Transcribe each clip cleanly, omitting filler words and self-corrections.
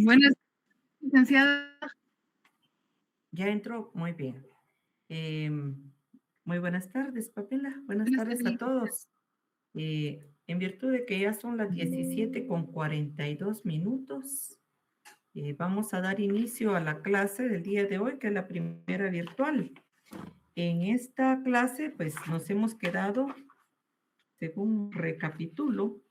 Buenas, licenciada. Ya entró, muy bien. Muy buenas tardes, Pamela. Buenas Buenas tardes a tardes. todos. En virtud de que ya son las 17:42, vamos a dar inicio a la clase del día de hoy, que es la primera virtual. En esta clase, pues nos hemos quedado, según recapitulo,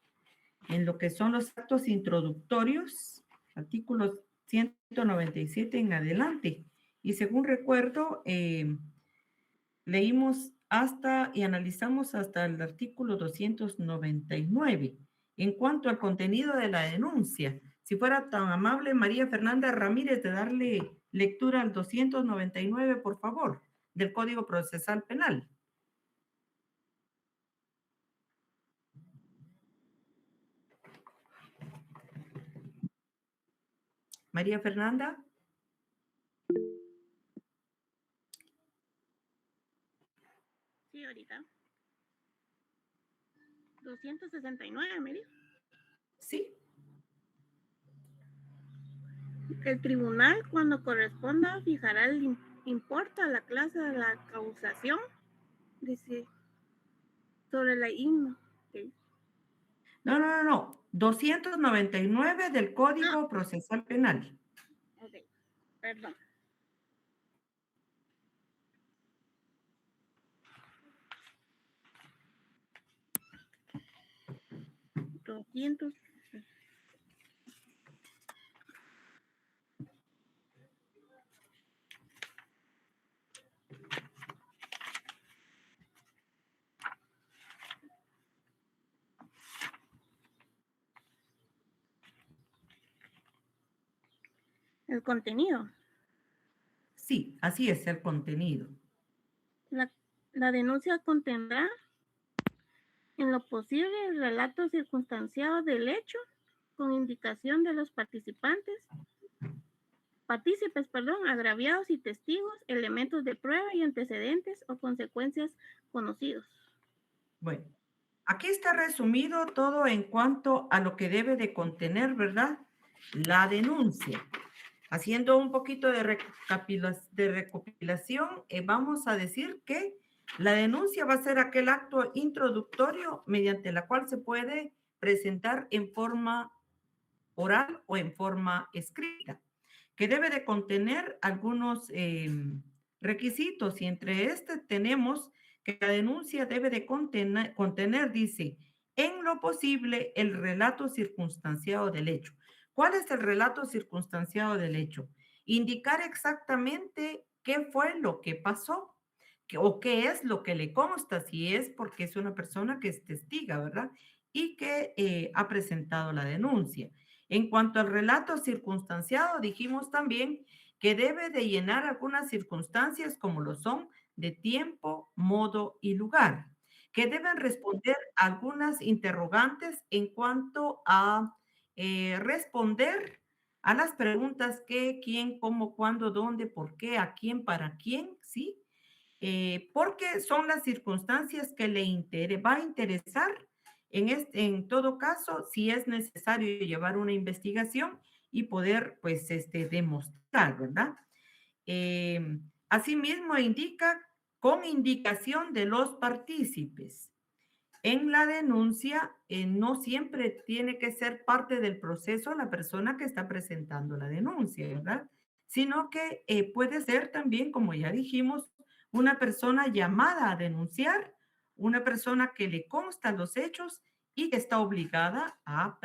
en lo que son los actos introductorios, artículos 197 en adelante. Y según recuerdo, leímos hasta y analizamos hasta el artículo 299. En cuanto al contenido de la denuncia, si fuera tan amable María Fernanda Ramírez de darle lectura al 299, por favor, del Código Procesal Penal. María Fernanda. Sí, ahorita. 269, me dijo. Sí. El tribunal, cuando corresponda, fijará el importe a la clase de la causación, dice, sobre la himno. Okay. No. 299 del Código Procesal Penal. Ok, perdón. Doscientos. El contenido. Sí, así es el contenido. La denuncia contendrá, en lo posible, el relato circunstanciado del hecho, con indicación de los partícipes, agraviados y testigos, elementos de prueba y antecedentes o consecuencias conocidos. Bueno, aquí está resumido todo en cuanto a lo que debe de contener, ¿verdad? La denuncia. Haciendo un poquito de recopilación, vamos a decir que la denuncia va a ser aquel acto introductorio mediante la cual se puede presentar en forma oral o en forma escrita, que debe de contener algunos requisitos, y entre este tenemos que la denuncia debe de contener, dice, en lo posible, el relato circunstanciado del hecho. ¿Cuál es el relato circunstanciado del hecho? Indicar exactamente qué fue lo que pasó o qué es lo que le consta, si es porque es una persona que es testiga, ¿verdad? Y que ha presentado la denuncia. En cuanto al relato circunstanciado, dijimos también que debe de llenar algunas circunstancias como lo son de tiempo, modo y lugar, que deben responder algunas interrogantes en cuanto a responder a las preguntas qué, quién, cómo, cuándo, dónde, por qué, a quién, para quién, ¿sí? Porque son las circunstancias que va a interesar en todo caso, si es necesario llevar una investigación y poder, pues, demostrar, ¿verdad? Asimismo, indica con indicación de los partícipes. En la denuncia, no siempre tiene que ser parte del proceso la persona que está presentando la denuncia, ¿verdad? Sino que puede ser también, como ya dijimos, una persona llamada a denunciar, una persona que le constan los hechos y que está obligada a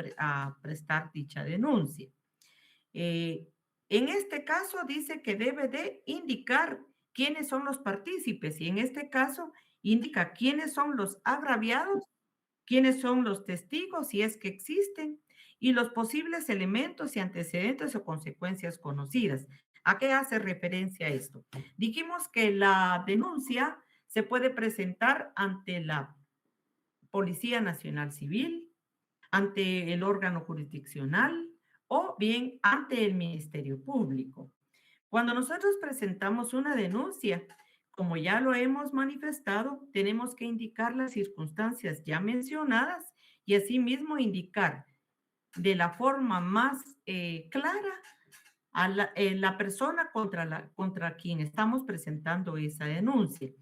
prestar dicha denuncia. En este caso dice que debe de indicar quiénes son los partícipes, y en este caso indica quiénes son los agraviados, quiénes son los testigos, si es que existen, y los posibles elementos y antecedentes o consecuencias conocidas. ¿A qué hace referencia esto? Dijimos que la denuncia se puede presentar ante la Policía Nacional Civil, ante el órgano jurisdiccional o bien ante el Ministerio Público. Cuando nosotros presentamos una denuncia, como ya lo hemos manifestado, tenemos que indicar las circunstancias ya mencionadas y asimismo indicar de la forma más clara a la persona contra quien estamos presentando esa denuncia.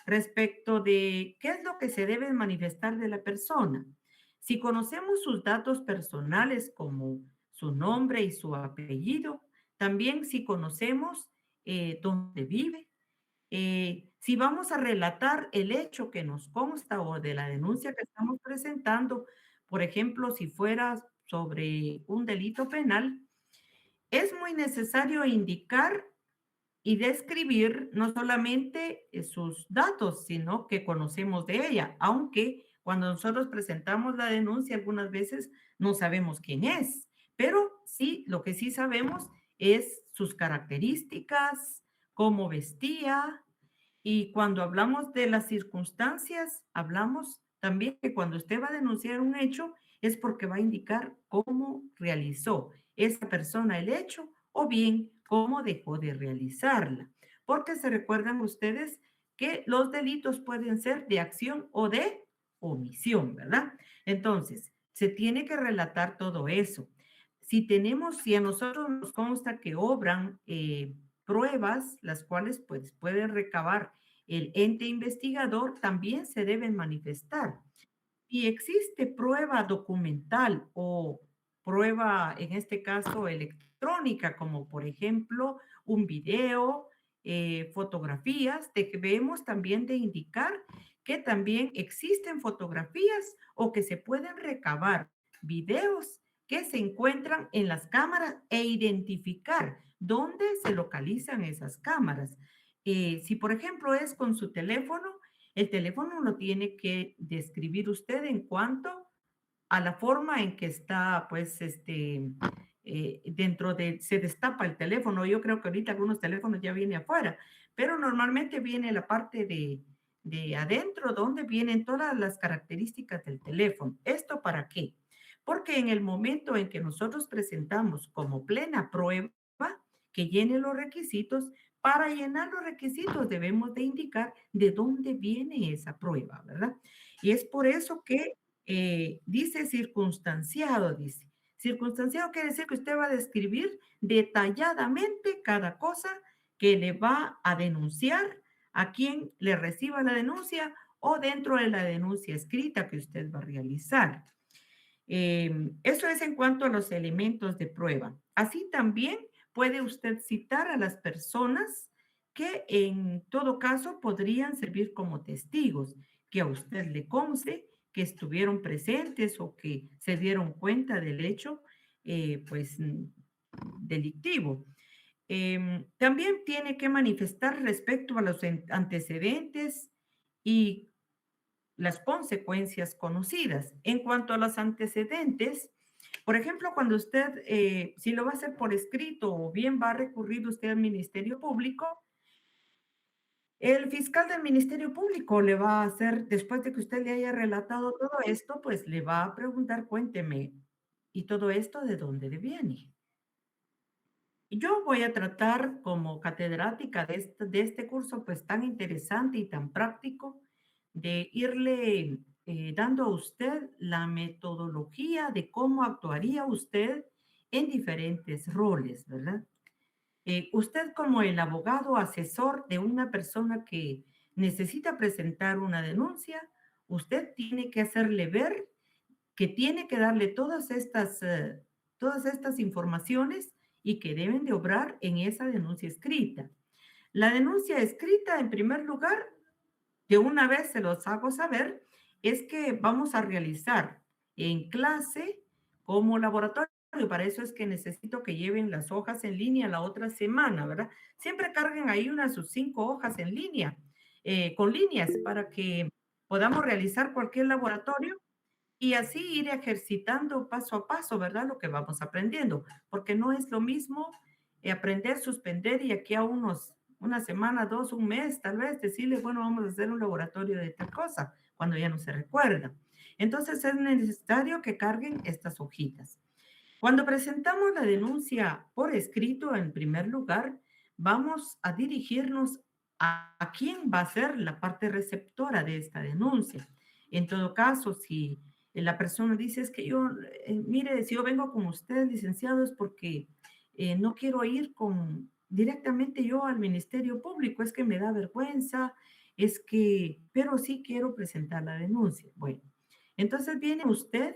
Respecto de qué es lo que se debe manifestar de la persona. Si conocemos sus datos personales como su nombre y su apellido, también si conocemos dónde vive, si vamos a relatar el hecho que nos consta o de la denuncia que estamos presentando, por ejemplo, si fuera sobre un delito penal, es muy necesario indicar y describir no solamente sus datos, sino que conocemos de ella, aunque cuando nosotros presentamos la denuncia algunas veces no sabemos quién es, pero sí, lo que sí sabemos es sus características, cómo vestía, y cuando hablamos de las circunstancias, hablamos también que cuando usted va a denunciar un hecho es porque va a indicar cómo realizó esa persona el hecho o bien cómo dejó de realizarla. Porque se recuerdan ustedes que los delitos pueden ser de acción o de omisión, ¿verdad? Entonces, se tiene que relatar todo eso. Si a nosotros nos consta que obran pruebas, las cuales pues puede recabar el ente investigador, también se deben manifestar. Si existe prueba documental o prueba, en este caso, electrónica, como por ejemplo un video, fotografías, debemos también de indicar que también existen fotografías o que se pueden recabar videos que se encuentran en las cámaras e identificar dónde se localizan esas cámaras. Si, por ejemplo, es con su teléfono, el teléfono lo tiene que describir usted en cuanto a la forma en que está, pues, se destapa el teléfono. Yo creo que ahorita algunos teléfonos ya viene afuera, pero normalmente viene la parte de adentro donde vienen todas las características del teléfono. ¿Esto para qué? Porque en el momento en que nosotros presentamos como plena prueba que llene los requisitos, para llenar los requisitos debemos de indicar de dónde viene esa prueba, ¿verdad? Y es por eso que dice circunstanciado, dice. Circunstanciado quiere decir que usted va a describir detalladamente cada cosa que le va a denunciar a quien le reciba la denuncia o dentro de la denuncia escrita que usted va a realizar. Eso es en cuanto a los elementos de prueba. Así también puede usted citar a las personas que en todo caso podrían servir como testigos, que a usted le conste que estuvieron presentes o que se dieron cuenta del hecho, pues, delictivo. También tiene que manifestar respecto a los antecedentes y las consecuencias conocidas. En cuanto a los antecedentes, por ejemplo, cuando usted, si lo va a hacer por escrito o bien va a recurrir usted al Ministerio Público, el fiscal del Ministerio Público le va a hacer, después de que usted le haya relatado todo esto, pues le va a preguntar, cuénteme, ¿y todo esto de dónde le viene? Y yo voy a tratar como catedrática de este curso, pues tan interesante y tan práctico, de irle dando a usted la metodología de cómo actuaría usted en diferentes roles, ¿verdad? Usted como el abogado asesor de una persona que necesita presentar una denuncia, usted tiene que hacerle ver que tiene que darle todas estas informaciones y que deben de obrar en esa denuncia escrita. La denuncia escrita, en primer lugar, de una vez se los hago saber, es que vamos a realizar en clase como laboratorio. Para eso es que necesito que lleven las hojas en línea la otra semana, ¿verdad? Siempre carguen ahí unas sus 5 hojas en línea, con líneas, para que podamos realizar cualquier laboratorio y así ir ejercitando paso a paso, ¿verdad? Lo que vamos aprendiendo, porque no es lo mismo aprender, suspender y aquí a una semana, dos, un mes, tal vez decirle, bueno, vamos a hacer un laboratorio de tal cosa, cuando ya no se recuerda. Entonces es necesario que carguen estas hojitas. Cuando presentamos la denuncia por escrito, en primer lugar, vamos a dirigirnos a quién va a ser la parte receptora de esta denuncia. En todo caso, si la persona dice, es que yo, mire, si yo vengo con usted, licenciado, es porque no quiero ir directamente yo al Ministerio Público, es que me da vergüenza, pero sí quiero presentar la denuncia. Bueno, entonces viene usted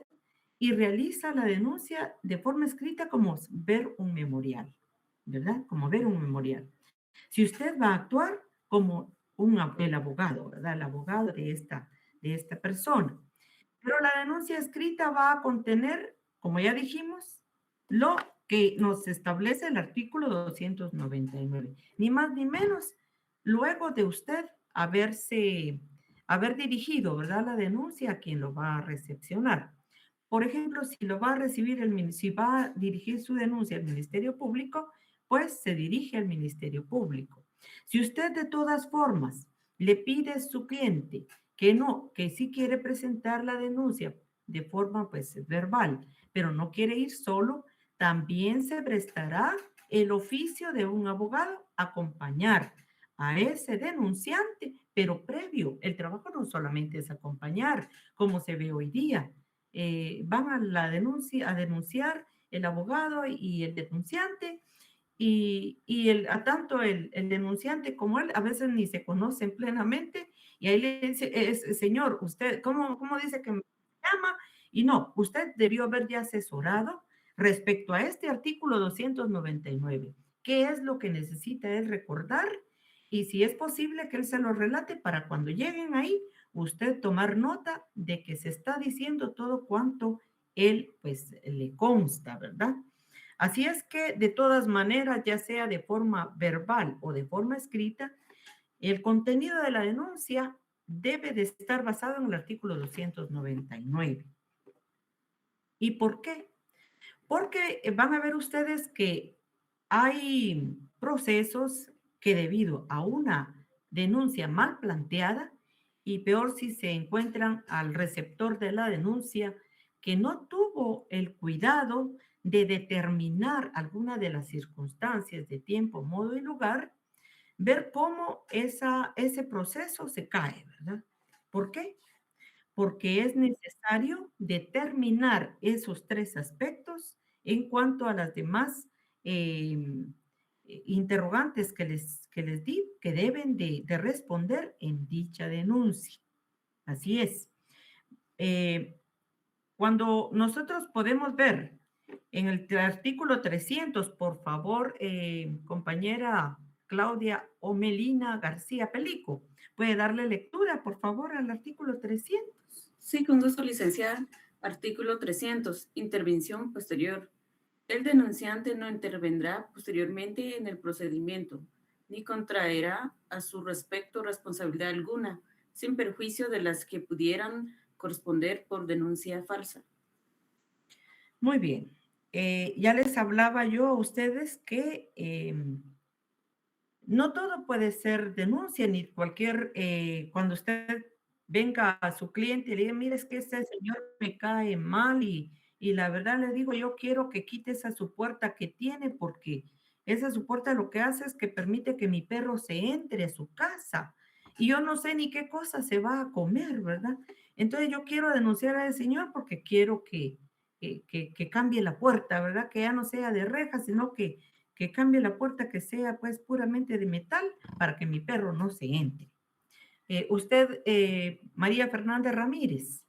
y realiza la denuncia de forma escrita como ver un memorial, ¿verdad? Como ver un memorial. Si usted va a actuar como el abogado, ¿verdad? El abogado de esta persona. Pero la denuncia escrita va a contener, como ya dijimos, lo que nos establece el artículo 299, ni más ni menos, luego de usted haber dirigido, ¿verdad? La denuncia a quien lo va a recepcionar. Por ejemplo, si lo va a recibir si va a dirigir su denuncia al Ministerio Público, pues se dirige al Ministerio Público. Si usted de todas formas le pide a su cliente que sí quiere presentar la denuncia de forma pues verbal, pero no quiere ir solo, también se prestará el oficio de un abogado a acompañar a ese denunciante, pero previo, el trabajo no solamente es acompañar, como se ve hoy día. Van a denunciar el abogado y el denunciante, a tanto el denunciante como él a veces ni se conocen plenamente, y ahí le dice, señor, usted, ¿cómo dice que me llama? Y no, usted debió haber ya asesorado respecto a este artículo 299. ¿Qué es lo que necesita él recordar? Y si es posible que él se lo relate para cuando lleguen ahí, usted tomar nota de que se está diciendo todo cuanto él pues le consta, ¿verdad? Así es que de todas maneras, ya sea de forma verbal o de forma escrita, el contenido de la denuncia debe de estar basado en el artículo 299. ¿Y por qué? Porque van a ver ustedes que hay procesos que debido a una denuncia mal planteada, y peor si se encuentran al receptor de la denuncia que no tuvo el cuidado de determinar alguna de las circunstancias de tiempo, modo y lugar, ver cómo ese proceso se cae, ¿verdad? ¿Por qué? Porque es necesario determinar esos tres aspectos en cuanto a las demás interrogantes que les di, que deben de responder en dicha denuncia. Así es. Cuando nosotros podemos ver en el artículo 300, por favor, compañera Claudia Omelina García Pelico, ¿puede darle lectura, por favor, al artículo 300? Sí, con gusto, licenciada. Artículo 300. Intervención posterior. El denunciante no intervendrá posteriormente en el procedimiento, ni contraerá a su respecto responsabilidad alguna, sin perjuicio de las que pudieran corresponder por denuncia falsa. Muy bien. Ya les hablaba yo a ustedes que no todo puede ser denuncia, ni cualquier, cuando usted venga a su cliente y le diga, mire, es que este señor me cae mal y la verdad le digo, yo quiero que quite esa su puerta que tiene porque esa su puerta lo que hace es que permite que mi perro se entre a su casa y yo no sé ni qué cosa se va a comer, ¿verdad? Entonces yo quiero denunciar a ese señor porque quiero que cambie la puerta, ¿verdad? Que ya no sea de reja, sino que cambie la puerta, que sea pues puramente de metal para que mi perro no se entre. Usted, María Fernanda Ramírez,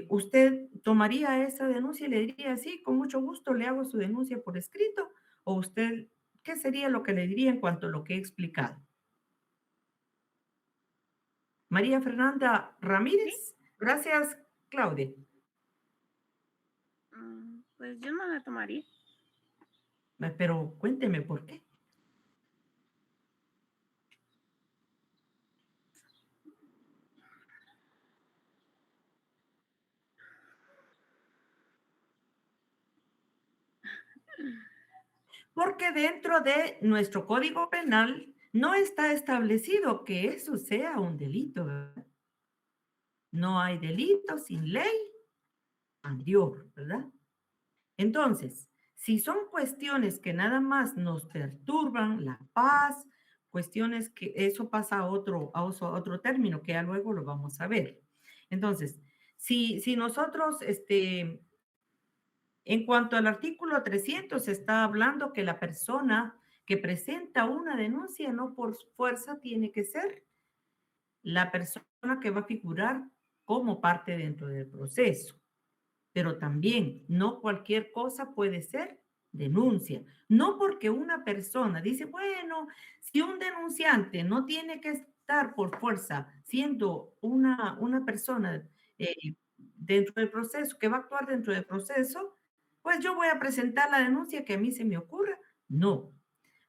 ¿usted tomaría esa denuncia y le diría, sí, con mucho gusto le hago su denuncia por escrito? ¿O usted, qué sería lo que le diría en cuanto a lo que he explicado? María Fernanda Ramírez, gracias, Claudia. Pues yo no la tomaría. Pero cuénteme por qué. Porque dentro de nuestro Código Penal no está establecido que eso sea un delito, ¿verdad? No hay delito sin ley mayor, ¿verdad? Entonces, si son cuestiones que nada más nos perturban la paz, cuestiones que eso pasa a otro término que ya luego lo vamos a ver. Entonces, Si nosotros, en cuanto al artículo 300, está hablando que la persona que presenta una denuncia no por fuerza tiene que ser la persona que va a figurar como parte dentro del proceso. Pero también no cualquier cosa puede ser denuncia. No porque una persona dice, bueno, si un denunciante no tiene que estar por fuerza siendo una persona dentro del proceso, que va a actuar dentro del proceso, pues yo voy a presentar la denuncia que a mí se me ocurra. No.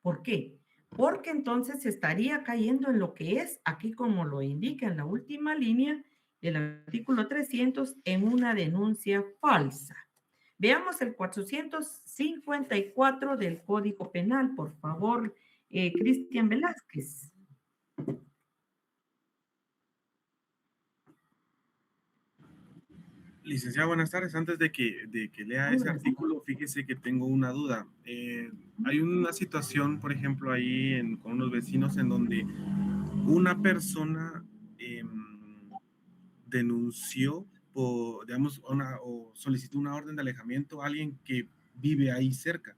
¿Por qué? Porque entonces estaría cayendo en lo que es, aquí como lo indica en la última línea, el artículo 300, en una denuncia falsa. Veamos el 454 del Código Penal, por favor, Cristian Velázquez. Licenciada, buenas tardes. Antes de que lea ese artículo, fíjese que tengo una duda. Hay una situación, por ejemplo, ahí con unos vecinos en donde una persona denunció digamos, o solicitó una orden de alejamiento a alguien que vive ahí cerca.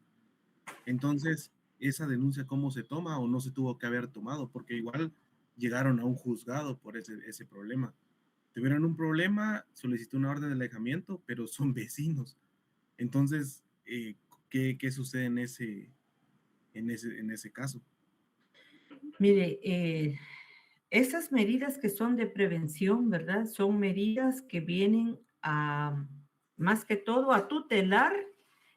Entonces, esa denuncia, ¿cómo se toma o no se tuvo que haber tomado? Porque igual llegaron a un juzgado por ese problema. Tuvieron un problema, solicitó una orden de alejamiento, pero son vecinos. Entonces, ¿qué sucede en ese caso? Mire, esas medidas que son de prevención, ¿verdad? Son medidas que vienen más que todo, a tutelar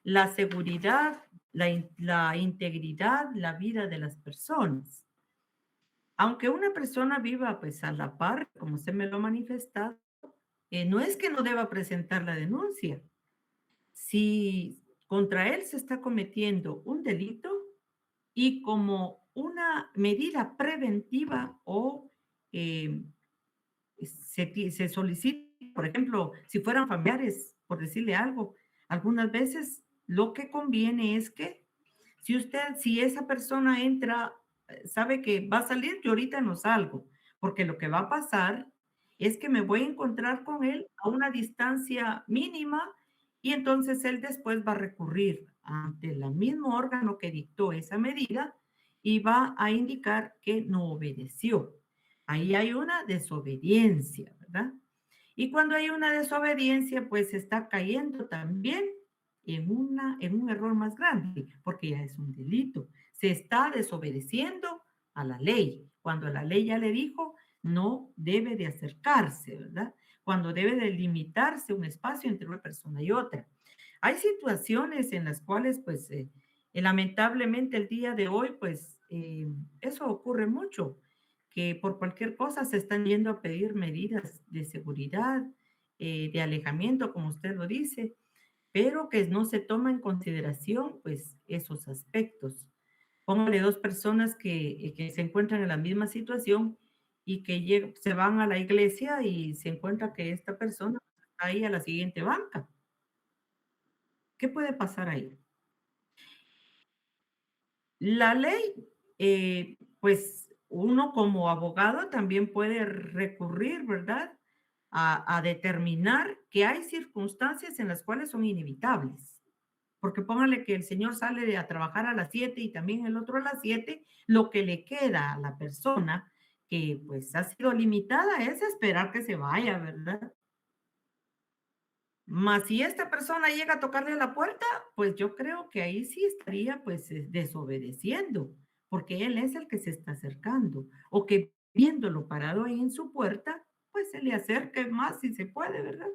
la seguridad, la integridad, la vida de las personas. Aunque una persona viva pues a la par, como usted me lo ha manifestado, no es que no deba presentar la denuncia. Si contra él se está cometiendo un delito y como una medida preventiva o se solicita, por ejemplo, si fueran familiares, por decirle algo, algunas veces lo que conviene es que si esa persona entra, sabe que va a salir, yo ahorita no salgo, porque lo que va a pasar es que me voy a encontrar con él a una distancia mínima y entonces él después va a recurrir ante el mismo órgano que dictó esa medida y va a indicar que no obedeció. Ahí hay una desobediencia, ¿verdad? Y cuando hay una desobediencia, pues está cayendo también en un error más grande, porque ya es un delito. Se está desobedeciendo a la ley, cuando la ley ya le dijo no debe de acercarse, ¿verdad? Cuando debe de limitarse un espacio entre una persona y otra. Hay situaciones en las cuales, pues, lamentablemente el día de hoy, pues, eso ocurre mucho, que por cualquier cosa se están yendo a pedir medidas de seguridad, de alejamiento, como usted lo dice, pero que no se toma en consideración, pues, esos aspectos. Póngale dos personas que se encuentran en la misma situación y que se van a la iglesia y se encuentra que esta persona está ahí a la siguiente banca. ¿Qué puede pasar ahí? La ley, pues uno como abogado también puede recurrir, ¿verdad? A determinar que hay circunstancias en las cuales son inevitables. Porque póngale que el señor sale a trabajar a las 7 y también el otro a las 7, lo que le queda a la persona que pues ha sido limitada es esperar que se vaya, ¿verdad? Mas si esta persona llega a tocarle la puerta, pues yo creo que ahí sí estaría pues desobedeciendo, porque él es el que se está acercando, o que viéndolo parado ahí en su puerta, pues se le acerque más si se puede, ¿verdad?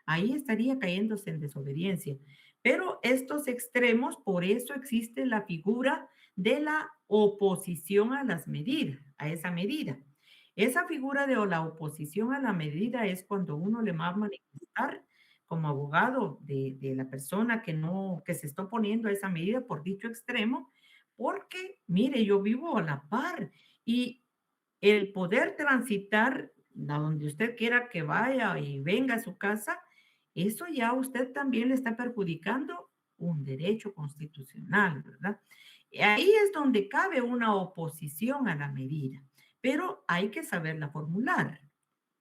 Ahí estaría cayéndose en desobediencia. Pero estos extremos, por eso existe la figura de la oposición a las medidas, a esa medida. Esa figura de la oposición a la medida es cuando uno le va a manifestar como abogado de la persona que se está oponiendo a esa medida por dicho extremo, porque, mire, yo vivo a la par y el poder transitar a donde usted quiera que vaya y venga a su casa, eso ya a usted también le está perjudicando un derecho constitucional, ¿verdad? Ahí es donde cabe una oposición a la medida, pero hay que saberla formular.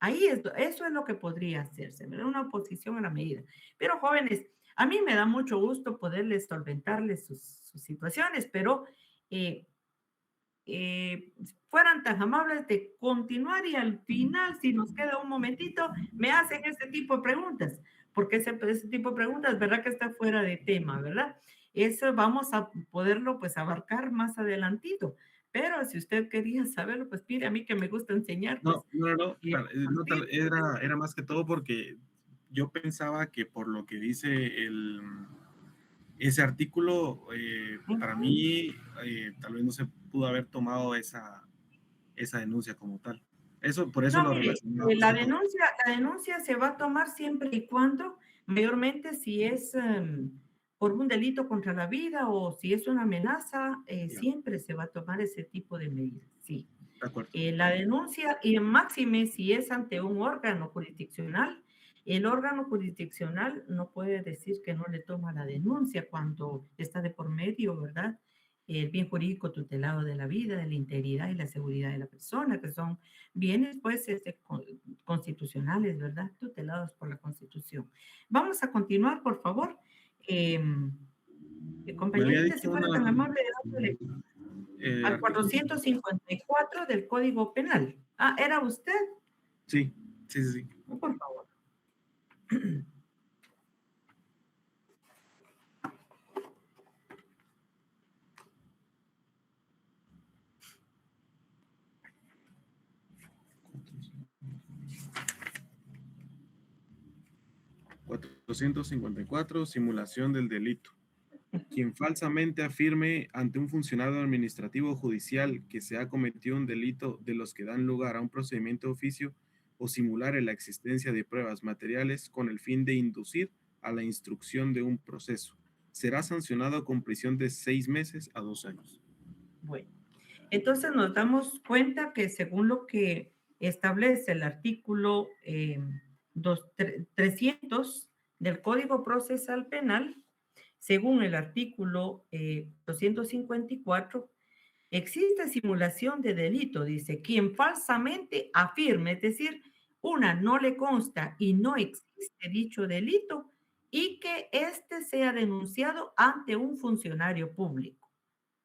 Ahí eso es lo que podría hacerse, ¿verdad? Una oposición a la medida. Pero jóvenes, a mí me da mucho gusto poderles solventarles sus situaciones, pero eh, fueran tan amables de continuar y al final, si nos queda un momentito, me hacen este tipo de preguntas, porque ese tipo de preguntas, ¿verdad? Que está fuera de tema, ¿verdad? Eso vamos a poderlo pues abarcar más adelantito. Pero si usted quería saberlo, pues pide a mí que me gusta enseñar, pues. No, era más que todo porque yo pensaba que por lo que dice ese artículo, para mí, tal vez no se pudo haber tomado esa denuncia como tal. Por eso No, lo mire, relacionaba la más que todo. denuncia se va a tomar siempre y cuando, mayormente si es por un delito contra la vida o si es una amenaza, Ya, siempre se va a tomar ese tipo de medidas, sí. de acuerdo. La denuncia, y máxime si es ante un órgano jurisdiccional, el órgano jurisdiccional no puede decir que no le toma la denuncia cuando está de por medio, ¿verdad? El bien jurídico tutelado de la vida, de la integridad y la seguridad de la persona, que son bienes, pues, constitucionales, ¿verdad? Tutelados por la Constitución. Vamos a continuar, por favor. Me había Compañerita, si dicho fuera tan amable de darle al artículo. 454 del Código Penal. Ah, ¿era usted? Sí, sí, sí, sí. Por favor. 454, simulación del delito. Quien falsamente afirme ante un funcionario administrativo o judicial que se ha cometido un delito de los que dan lugar a un procedimiento de oficio o simular la existencia de pruebas materiales con el fin de inducir a la instrucción de un proceso, será sancionado con prisión de 6 meses a 2 años. Bueno, entonces nos damos cuenta que según lo que establece el artículo 300 del Código Procesal Penal, según el artículo 254, existe simulación de delito, dice, quien falsamente afirme, es decir, una no le consta y no existe dicho delito y que éste sea denunciado ante un funcionario público,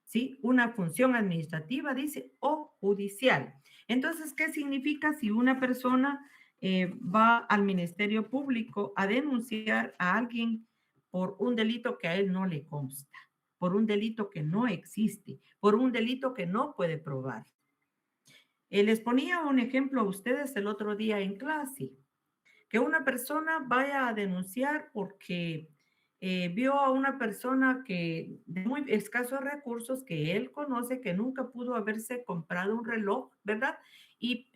¿sí? Una función administrativa, dice, o judicial. Entonces, ¿qué significa si una persona va al Ministerio Público a denunciar a alguien por un delito que a él no le consta, por un delito que no existe, por un delito que no puede probar? Les ponía un ejemplo a ustedes el otro día en clase, que una persona vaya a denunciar porque vio a una persona que de muy escasos recursos que él conoce que nunca pudo haberse comprado un reloj, ¿verdad? Y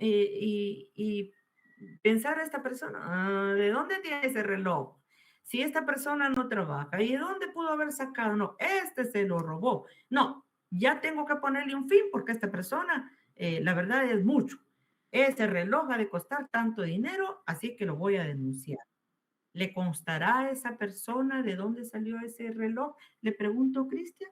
pensar a esta persona, ¿de dónde tiene ese reloj? Si esta persona no trabaja, ¿y de dónde pudo haber sacado? No, este se lo robó. No, ya tengo que ponerle un fin porque esta persona, la verdad es mucho. Ese reloj ha de costar tanto dinero, así que lo voy a denunciar. ¿Le constará a esa persona de dónde salió ese reloj? Le pregunto, Cristian.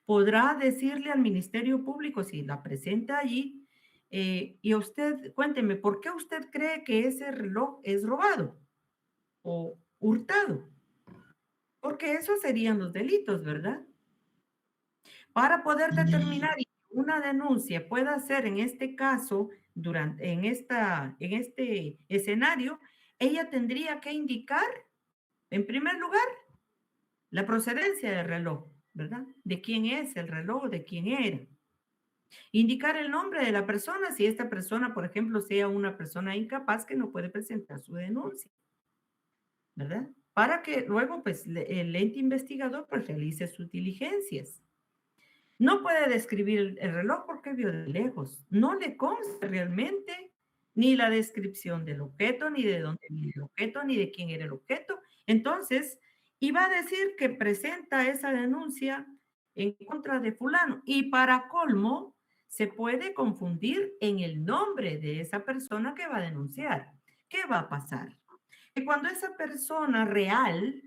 ¿Podrá decirle al Ministerio Público si la presenta allí? Y usted, cuénteme, ¿por qué usted cree que ese reloj es robado o hurtado? Porque esos serían los delitos, ¿verdad? Para poder determinar y que una denuncia pueda ser en este caso, en este escenario, ella tendría que indicar, en primer lugar, la procedencia del reloj, ¿verdad? De quién es el reloj, de quién era. Indicar el nombre de la persona, si esta persona, por ejemplo, sea una persona incapaz que no puede presentar su denuncia, ¿verdad? Para que luego, pues, el ente investigador, pues, realice sus diligencias. No puede describir el reloj porque vio de lejos. No le consta realmente ni la descripción del objeto, ni de dónde viene el objeto, ni de quién era el objeto. Entonces, iba a decir que presenta esa denuncia en contra de fulano. Y para colmo, se puede confundir en el nombre de esa persona que va a denunciar. ¿Qué va a pasar? Que cuando esa persona real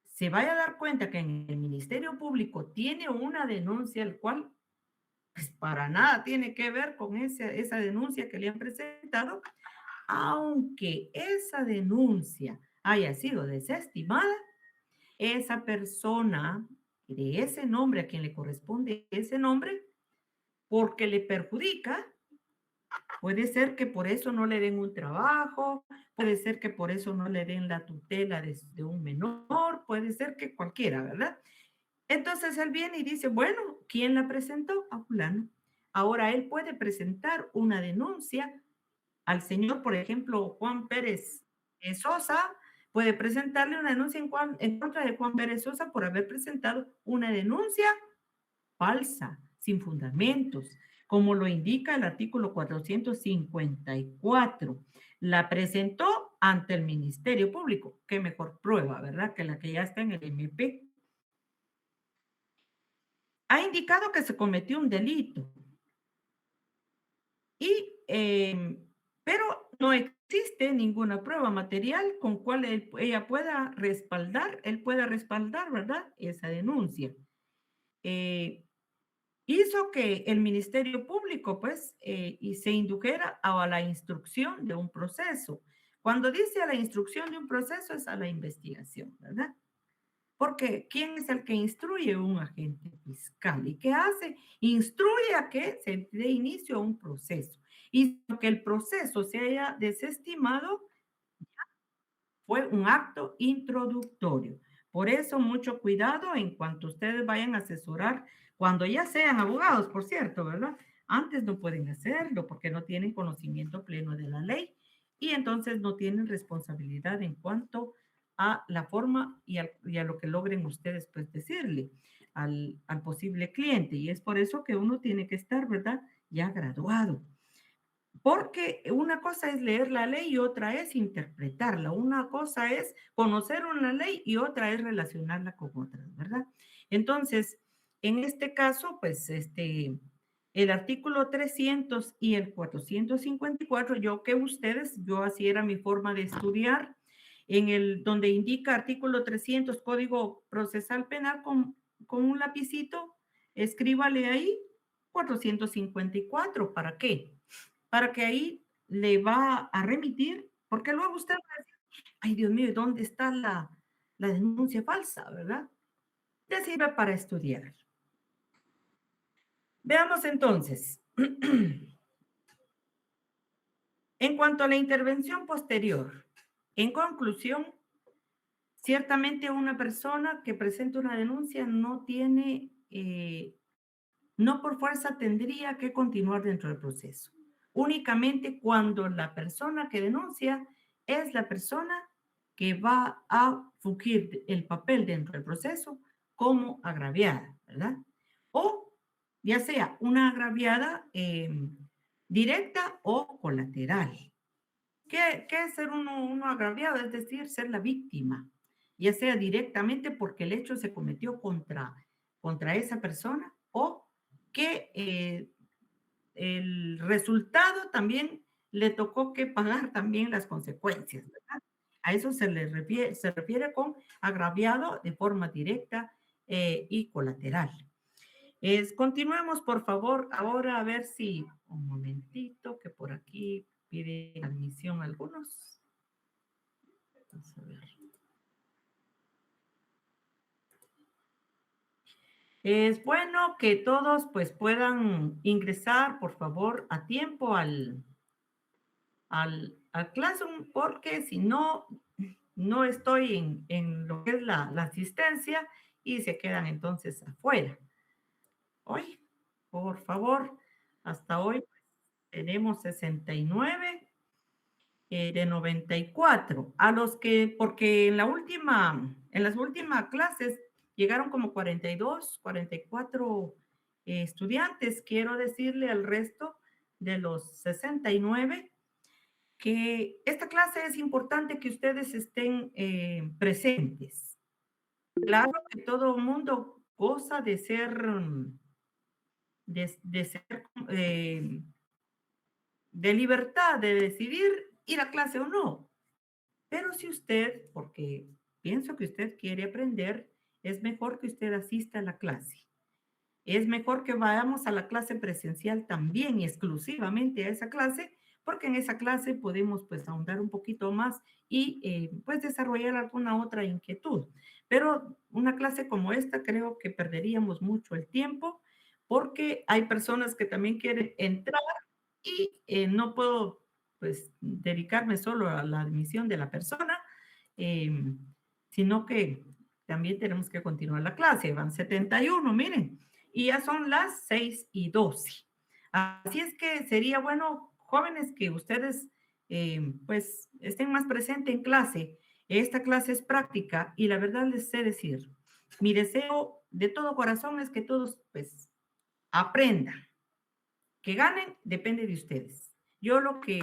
se vaya a dar cuenta que en el Ministerio Público tiene una denuncia, el cual pues para nada tiene que ver con esa denuncia que le han presentado, aunque esa denuncia haya sido desestimada, esa persona de ese nombre, a quien le corresponde ese nombre, porque le perjudica, puede ser que por eso no le den un trabajo, puede ser que por eso no le den la tutela de un menor, puede ser que cualquiera, ¿verdad? Entonces él viene y dice, bueno, ¿quién la presentó? A fulano. Ahora él puede presentar una denuncia al señor, por ejemplo, Juan Pérez Sosa, puede presentarle una denuncia en contra de Juan Pérez Sosa por haber presentado una denuncia falsa, sin fundamentos, como lo indica el artículo 454. La presentó ante el Ministerio Público. Qué mejor prueba, ¿verdad? Que la que ya está en el MP. Ha indicado que se cometió un delito. Pero no existe ninguna prueba material con cual ella pueda respaldar, él pueda respaldar, ¿verdad? Esa denuncia. Hizo que el Ministerio Público, pues, y se indujera a la instrucción de un proceso. Cuando dice a la instrucción de un proceso es a la investigación, ¿verdad? Porque ¿quién es el que instruye? Un agente fiscal. ¿Y qué hace? Instruye a que se dé inicio a un proceso. Y que el proceso se haya desestimado, fue un acto introductorio. Por eso, mucho cuidado en cuanto ustedes vayan a asesorar, cuando ya sean abogados, por cierto, ¿verdad? Antes no pueden hacerlo porque no tienen conocimiento pleno de la ley y entonces no tienen responsabilidad en cuanto a la forma y a lo que logren ustedes, pues, decirle al posible cliente. Y es por eso que uno tiene que estar, ¿verdad? Ya graduado. Porque una cosa es leer la ley y otra es interpretarla. Una cosa es conocer una ley y otra es relacionarla con otras, ¿verdad? Entonces, en este caso, pues, el artículo 300 y el 454, yo así era mi forma de estudiar, donde indica artículo 300, Código Procesal Penal, con un lapicito, escríbale ahí 454, ¿para qué? Para que ahí le va a remitir, porque luego usted va a decir, ay Dios mío, ¿dónde está la denuncia falsa, verdad? Le sirve para estudiar. Veamos entonces. En cuanto a la intervención posterior, en conclusión, ciertamente una persona que presenta una denuncia no tiene, no por fuerza tendría que continuar dentro del proceso. Únicamente cuando la persona que denuncia es la persona que va a fungir el papel dentro del proceso como agraviada, ¿verdad? O ya sea una agraviada directa o colateral. ¿Qué es ser uno agraviado? Es decir, ser la víctima, ya sea directamente porque el hecho se cometió contra esa persona o que el resultado también le tocó que pagar también las consecuencias, ¿verdad? A eso se refiere con agraviado de forma directa y colateral. Continuemos, por favor, ahora a ver si, un momentito, que por aquí piden admisión algunos. Vamos a ver. Es bueno que todos pues puedan ingresar, por favor, a tiempo al Classroom, porque si no, no estoy en lo que es la asistencia y se quedan entonces afuera. Hoy, por favor, hasta hoy pues, tenemos 69 de 94. A los que, porque en las últimas clases llegaron como 42, 44 estudiantes. Quiero decirle al resto de los 69 que esta clase es importante que ustedes estén presentes. Claro que todo el mundo goza de ser, de libertad de decidir ir a clase o no. Pero si usted, porque pienso que usted quiere aprender, es mejor que usted asista a la clase. es mejor que vayamos a la clase presencial también y exclusivamente a esa clase, porque en esa clase podemos pues ahondar un poquito más y pues desarrollar alguna otra inquietud. Pero una clase como esta creo que perderíamos mucho el tiempo porque hay personas que también quieren entrar y no puedo pues dedicarme solo a la admisión de la persona, sino que también tenemos que continuar la clase. Van 71, miren, y ya son las 6:12. Así es que sería bueno, jóvenes, que ustedes pues estén más presentes en clase. Esta clase es práctica y la verdad les sé decir, mi deseo de todo corazón es que todos pues aprendan. Que ganen depende de ustedes. Yo lo que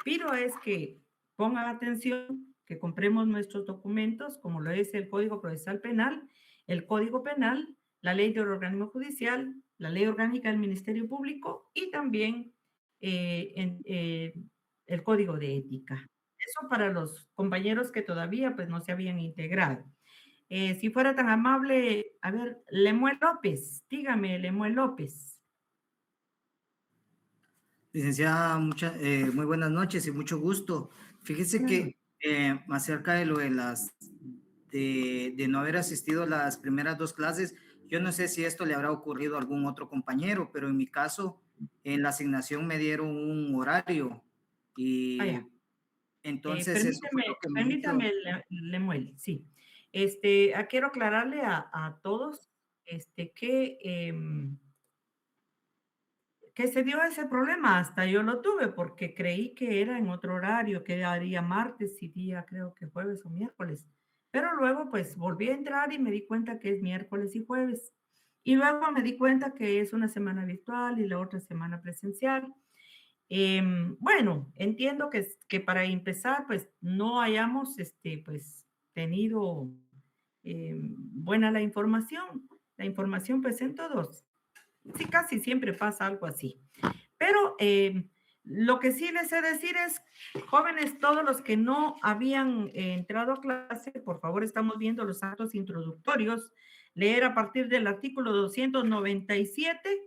pido es que pongan atención, que compremos nuestros documentos, como lo es el Código Procesal Penal, el Código Penal, la Ley del Organismo Judicial, la Ley Orgánica del Ministerio Público y también el Código de Ética. Eso para los compañeros que todavía pues no se habían integrado. Si fuera tan amable, a ver, Lemuel López, dígame, Lemuel López. Licenciada, muy buenas noches y mucho gusto. Fíjese que acerca de lo de de no haber asistido a las primeras 2 clases, yo no sé si esto le habrá ocurrido a algún otro compañero, pero en mi caso, en la asignación me dieron un horario y entonces eso fue lo que me hizo. Permítame, Lemuel, sí. Quiero aclararle a todos que se dio ese problema, hasta yo lo tuve, porque creí que era en otro horario, que haría martes y día, creo que jueves o miércoles. Pero luego pues volví a entrar y me di cuenta que es miércoles y jueves. Y luego me di cuenta que es una semana virtual y la otra semana presencial. Bueno, entiendo que para empezar pues no hayamos pues tenido buena la información. La información pues en todos. Sí, casi siempre pasa algo así. Pero lo que sí les he de decir es, jóvenes, todos los que no habían entrado a clase, por favor, estamos viendo los actos introductorios, leer a partir del artículo 297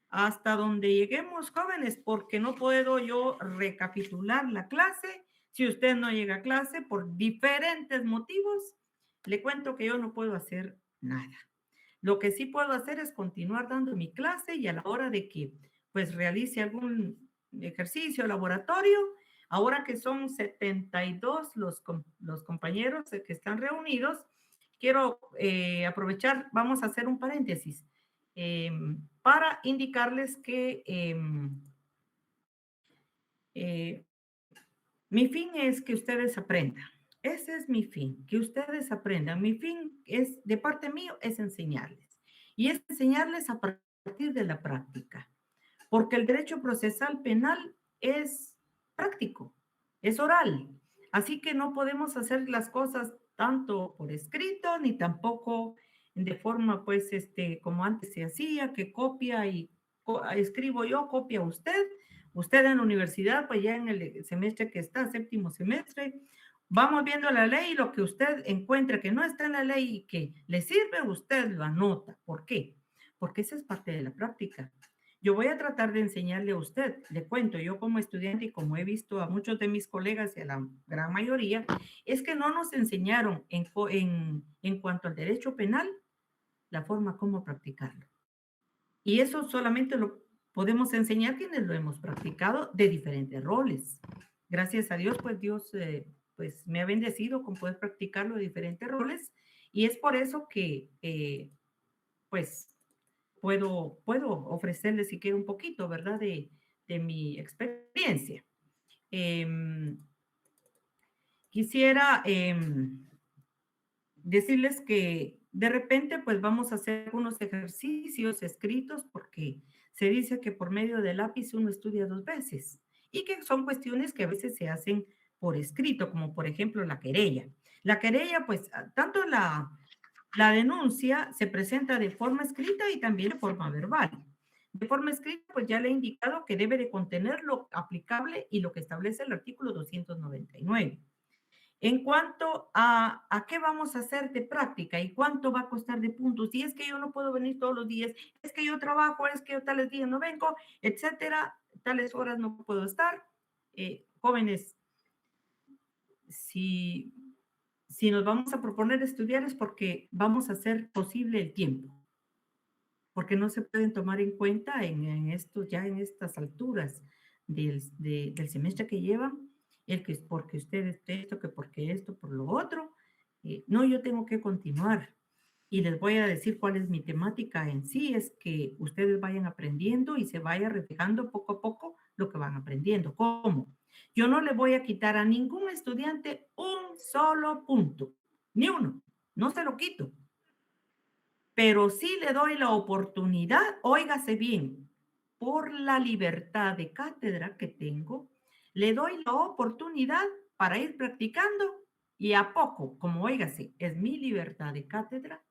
hasta donde lleguemos, jóvenes, porque no puedo yo recapitular la clase. Si usted no llega a clase por diferentes motivos, le cuento que yo no puedo hacer nada. Lo que sí puedo hacer es continuar dando mi clase y a la hora de que pues realice algún ejercicio, laboratorio, ahora que son 72 los compañeros que están reunidos, quiero aprovechar, vamos a hacer un paréntesis para indicarles que mi fin es que ustedes aprendan. Ese es mi fin, que ustedes aprendan. Mi fin es, de parte mío, es enseñarles. Y es enseñarles a partir de la práctica. Porque el derecho procesal penal es práctico, es oral. Así que no podemos hacer las cosas tanto por escrito, ni tampoco de forma, pues, como antes se hacía, que copia y escribo yo, copia usted. Usted en la universidad, pues ya en el semestre que está, séptimo semestre, vamos viendo la ley y lo que usted encuentre que no está en la ley y que le sirve, usted lo anota. ¿Por qué? Porque esa es parte de la práctica. Yo voy a tratar de enseñarle a usted, le cuento, yo como estudiante y como he visto a muchos de mis colegas y a la gran mayoría, es que no nos enseñaron en cuanto al derecho penal la forma como practicarlo. Y eso solamente lo podemos enseñar quienes lo hemos practicado de diferentes roles. Gracias a Dios, pues Dios pues me ha bendecido con poder practicarlo de diferentes roles y es por eso que pues puedo ofrecerles si quiero un poquito, ¿verdad? De mi experiencia. Quisiera decirles que de repente pues vamos a hacer unos ejercicios escritos porque se dice que por medio del lápiz uno estudia 2 veces y que son cuestiones que a veces se hacen por escrito, como por ejemplo la querella. La querella pues tanto la denuncia se presenta de forma escrita y también de forma verbal. De forma escrita, pues ya le he indicado que debe de contener lo aplicable y lo que establece el artículo 299. En cuanto a qué vamos a hacer de práctica y cuánto va a costar de puntos, si es que yo no puedo venir todos los días, es que yo trabajo, es que yo tales días no vengo, etcétera, tales horas no puedo estar. Jóvenes, si, si nos vamos a proponer estudiar es porque vamos a hacer posible el tiempo, porque no se pueden tomar en cuenta en esto, ya en estas alturas del semestre que llevan, el que es porque ustedes esto, que porque esto, por lo otro. No, yo tengo que continuar. Y les voy a decir cuál es mi temática en sí, es que ustedes vayan aprendiendo y se vaya reflejando poco a poco lo que van aprendiendo. ¿Cómo? Yo no le voy a quitar a ningún estudiante un solo punto, ni uno, no se lo quito. Pero sí le doy la oportunidad, óigase bien, por la libertad de cátedra que tengo, le doy la oportunidad para ir practicando y a poco, como óigase, es mi libertad de cátedra,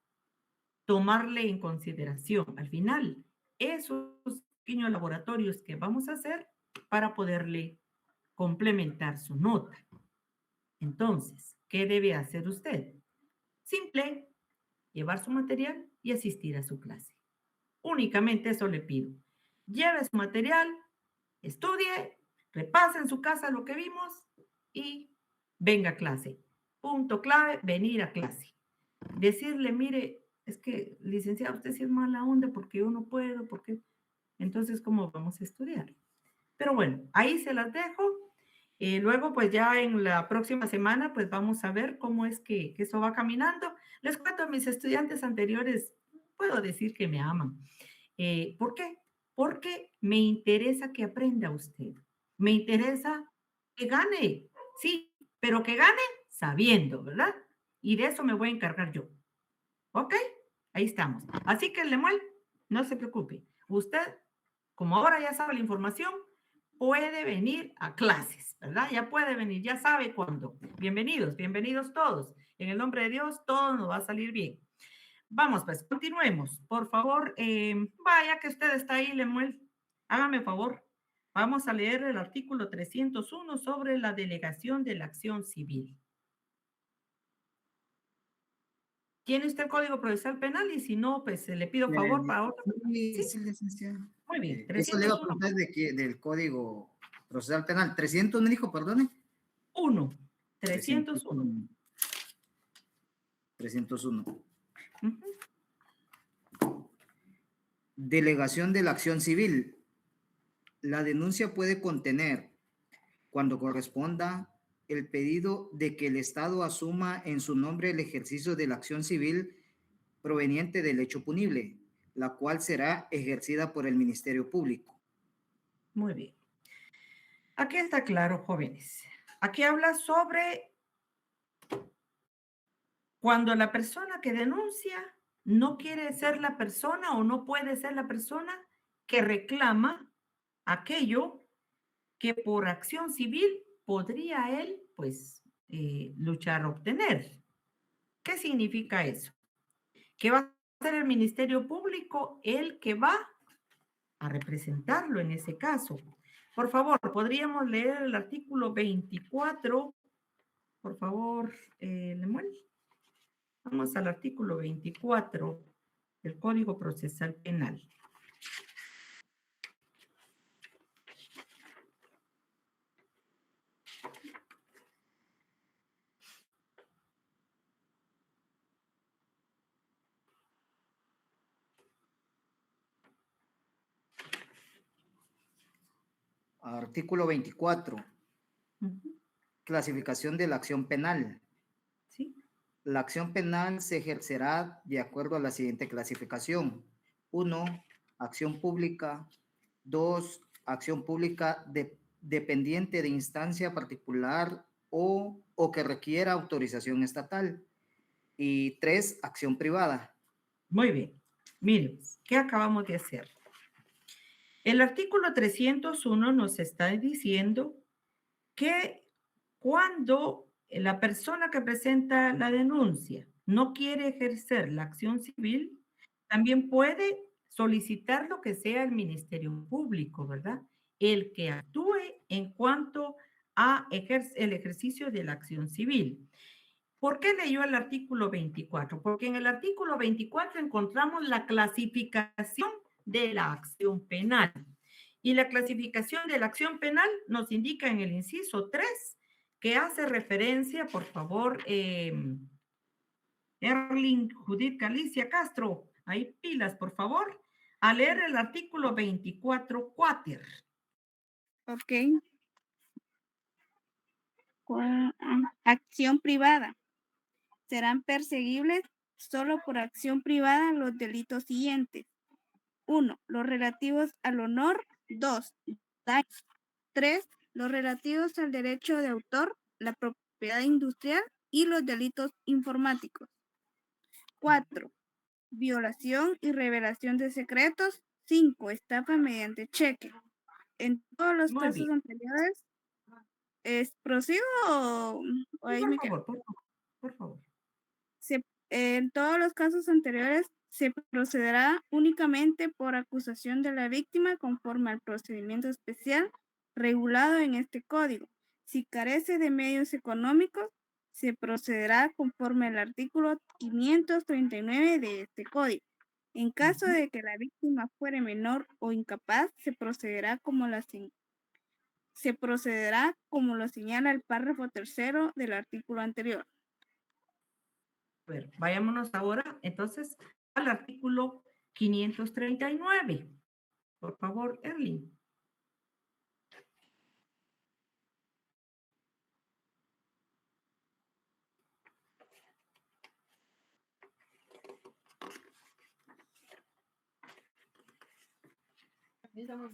tomarle en consideración al final esos pequeños laboratorios que vamos a hacer para poderle complementar su nota. Entonces, ¿qué debe hacer usted? Simple, llevar su material y asistir a su clase. Únicamente eso le pido. Lleve su material, estudie, repase en su casa lo que vimos y venga a clase. Punto clave, venir a clase. Decirle, mire, es que, licenciado, usted sí es mala onda porque yo no puedo, porque entonces, ¿cómo vamos a estudiar? Pero bueno, ahí se las dejo. Luego, pues ya en la próxima semana, pues vamos a ver cómo es que eso va caminando. Les cuento a mis estudiantes anteriores, puedo decir que me aman. ¿Por qué? Porque me interesa que aprenda usted. Me interesa que gane, sí, pero que gane sabiendo, ¿verdad? Y de eso me voy a encargar yo. ¿Ok? Ahí estamos. Así que, Lemuel, no se preocupe. Usted, como ahora ya sabe la información, puede venir a clases, ¿verdad? Ya puede venir, ya sabe cuándo. Bienvenidos, bienvenidos todos. En el nombre de Dios, todo nos va a salir bien. Vamos, pues, continuemos. Por favor, vaya que usted está ahí, Lemuel. Hágame favor. Vamos a leer el artículo 301 sobre la delegación de la acción civil. ¿Tiene usted el Código Procesal Penal? Y si no, pues le pido favor para otro. Sí, ¿Sí? sí, licenciado. Muy bien. Eso le iba a 301. preguntar del Código Procesal Penal. 300 me dijo, perdone. 301. 301. Ujú. Delegación de la acción civil. La denuncia puede contener, cuando corresponda, el pedido de que el Estado asuma en su nombre el ejercicio de la acción civil proveniente del hecho punible, la cual será ejercida por el Ministerio Público. Muy bien. Aquí está claro, jóvenes. Aquí habla sobre cuando la persona que denuncia no quiere ser la persona o no puede ser la persona que reclama aquello que por acción civil podría él, pues, luchar a obtener. ¿Qué significa eso? Que va a ser el Ministerio Público el que va a representarlo en ese caso. Por favor, podríamos leer el artículo 24. Por favor, Lemuel. Vamos al artículo 24 del Código Procesal Penal. Artículo 24. Ujú. Clasificación de la acción penal. ¿Sí? La acción penal se ejercerá de acuerdo a la siguiente clasificación. 1. Acción pública. 2. Acción pública dependiente de instancia particular o que requiera autorización estatal. Y 3. Acción privada. Muy bien. Miren, ¿qué acabamos de hacer? El artículo 301 nos está diciendo que cuando la persona que presenta la denuncia no quiere ejercer la acción civil, también puede solicitar lo que sea el Ministerio Público, ¿verdad? El que actúe en cuanto a el ejercicio de la acción civil. ¿Por qué leyó el artículo 24? Porque en el artículo 24 encontramos la clasificación de la acción penal. Y la clasificación de la acción penal nos indica en el inciso 3 que hace referencia, por favor, Erling Judith Galicia Castro, ahí pilas, por favor, a leer el artículo 24 cuáter. Ok. Acción privada. Serán perseguibles solo por acción privada los delitos siguientes. 1. Los relativos al honor. 2. Daños. 3. Los relativos al derecho de autor, la propiedad industrial y los delitos informáticos. 4. Violación y revelación de secretos. 5. Estafa mediante cheque. En todos los Muy casos bien. anteriores, ¿prosigo o ahí me quedo? Por favor. En todos los casos anteriores se procederá únicamente por acusación de la víctima conforme al procedimiento especial regulado en este código. Si carece de medios económicos, se procederá conforme al artículo 539 de este código. En caso de que la víctima fuere menor o incapaz, se procederá como lo señala el párrafo tercero del artículo anterior. A ver, vayámonos ahora entonces al artículo 539. Por favor, Erling. Estamos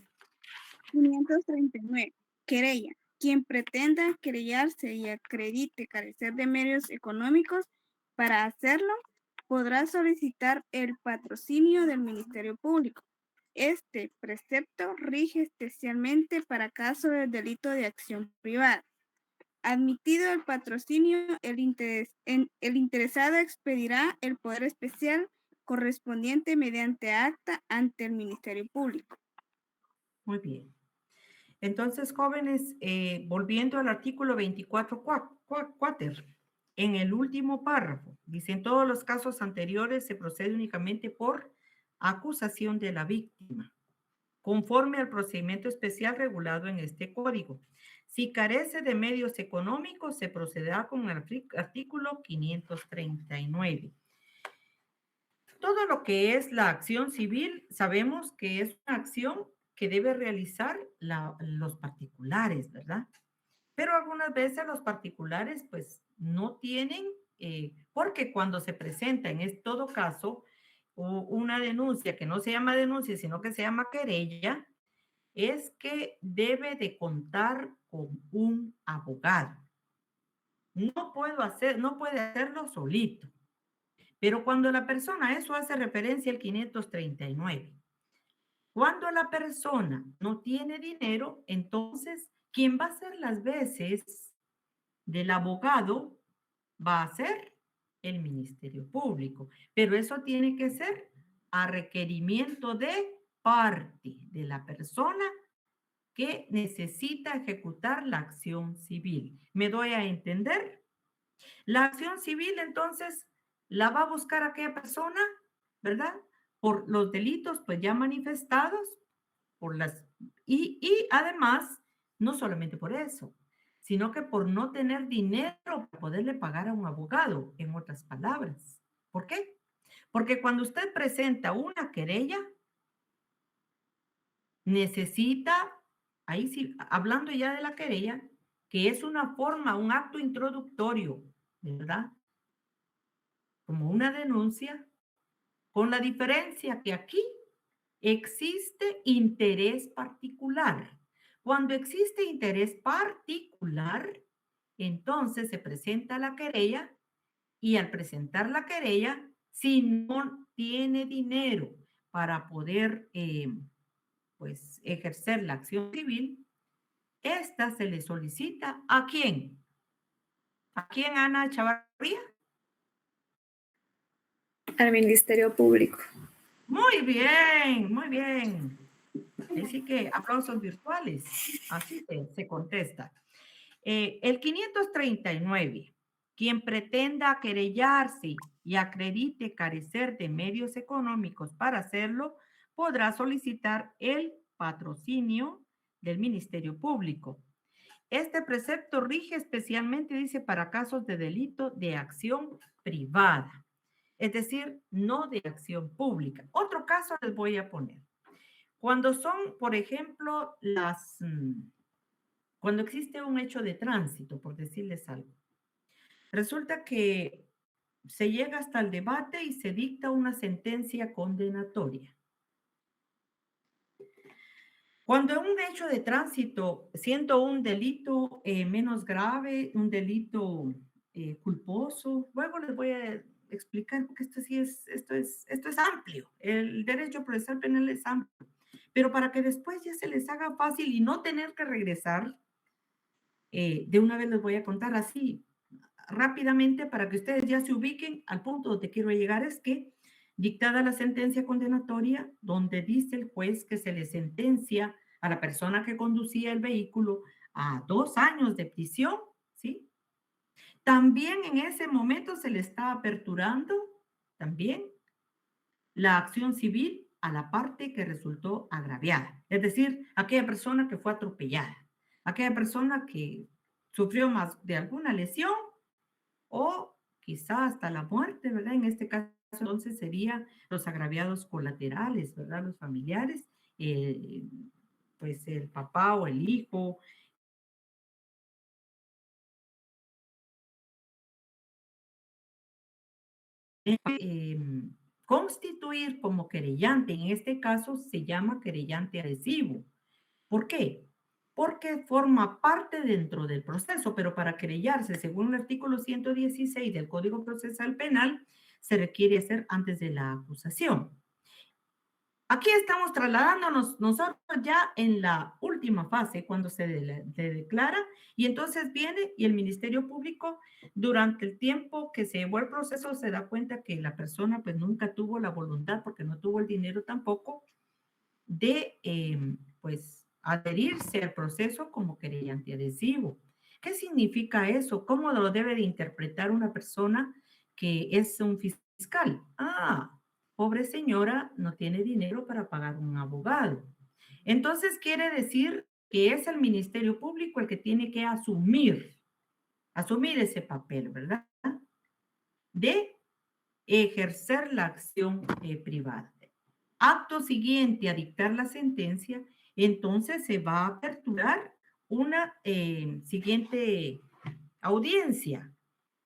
539. Querella. Quien pretenda querellarse y acredite carecer de medios económicos para hacerlo, podrá solicitar el patrocinio del Ministerio Público. Este precepto rige especialmente para casos de delito de acción privada. Admitido el patrocinio, el interesado expedirá el poder especial correspondiente mediante acta ante el Ministerio Público. Muy bien. Entonces, jóvenes, volviendo al artículo 24 cuáter, en el último párrafo, dice, en todos los casos anteriores se procede únicamente por acusación de la víctima, conforme al procedimiento especial regulado en este código. Si carece de medios económicos, se procederá con el artículo 539. Todo lo que es la acción civil, sabemos que es una acción que debe realizar los particulares, ¿verdad? Pero algunas veces los particulares pues no tienen, porque cuando se presenta en todo caso una denuncia que no se llama denuncia, sino que se llama querella, es que debe de contar con un abogado. No puede hacerlo solito. Pero cuando la persona, eso hace referencia al 539. Cuando la persona no tiene dinero, entonces, ¿quién va a hacer las veces del abogado? Va a ser el Ministerio Público. Pero eso tiene que ser a requerimiento de parte de la persona que necesita ejecutar la acción civil. ¿Me doy a entender? La acción civil, entonces, la va a buscar aquella persona, ¿verdad? Por los delitos, pues ya manifestados, y además, no solamente por eso, sino que por no tener dinero para poderle pagar a un abogado, en otras palabras. ¿Por qué? Porque cuando usted presenta una querella, necesita, ahí sí, hablando ya de la querella, que es una forma, un acto introductorio, ¿verdad? Como una denuncia, con la diferencia que aquí existe interés particular. Cuando existe interés particular, entonces se presenta la querella y al presentar la querella, si no tiene dinero para poder pues ejercer la acción civil, esta se le solicita ¿a quién? ¿A quién, Ana Chavarría? Al Ministerio Público. Muy bien, muy bien. Así que aplausos virtuales. Así se contesta. El 539, quien pretenda querellarse y acredite carecer de medios económicos para hacerlo, podrá solicitar el patrocinio del Ministerio Público. Este precepto rige especialmente, dice, para casos de delito de acción privada, es decir, no de acción pública. Otro caso les voy a poner. Cuando son, por ejemplo, cuando existe un hecho de tránsito, por decirles algo, resulta que se llega hasta el debate y se dicta una sentencia condenatoria. Cuando un hecho de tránsito, siendo un delito menos grave, un delito culposo, luego les voy a explicar porque esto es amplio. El derecho procesal penal es amplio, pero para que después ya se les haga fácil y no tener que regresar, de una vez les voy a contar así rápidamente para que ustedes ya se ubiquen al punto donde quiero llegar, es que dictada la sentencia condenatoria, donde dice el juez que se le sentencia a la persona que conducía el vehículo a 2 años de prisión, ¿sí? También en ese momento se le está aperturando también la acción civil a la parte que resultó agraviada, es decir, aquella persona que fue atropellada, aquella persona que sufrió más de alguna lesión o quizá hasta la muerte, ¿verdad? En este caso, entonces serían los agraviados colaterales, ¿verdad? Los familiares, pues el papá o el hijo. Constituir como querellante, en este caso se llama querellante adhesivo. ¿Por qué? Porque forma parte dentro del proceso, pero para querellarse, según el artículo 116 del Código Procesal Penal, se requiere hacer antes de la acusación. Aquí estamos trasladándonos nosotros ya en la última fase, cuando se declara, y entonces viene y el Ministerio Público, durante el tiempo que se llevó el proceso, se da cuenta que la persona pues nunca tuvo la voluntad, porque no tuvo el dinero tampoco, de pues adherirse al proceso como querellante adhesivo. ¿Qué significa eso? ¿Cómo lo debe de interpretar una persona que es un fiscal? Pobre señora, no tiene dinero para pagar un abogado. Entonces quiere decir que es el Ministerio Público el que tiene que asumir ese papel, ¿verdad? De ejercer la acción privada. Acto siguiente a dictar la sentencia, entonces se va a aperturar una siguiente audiencia.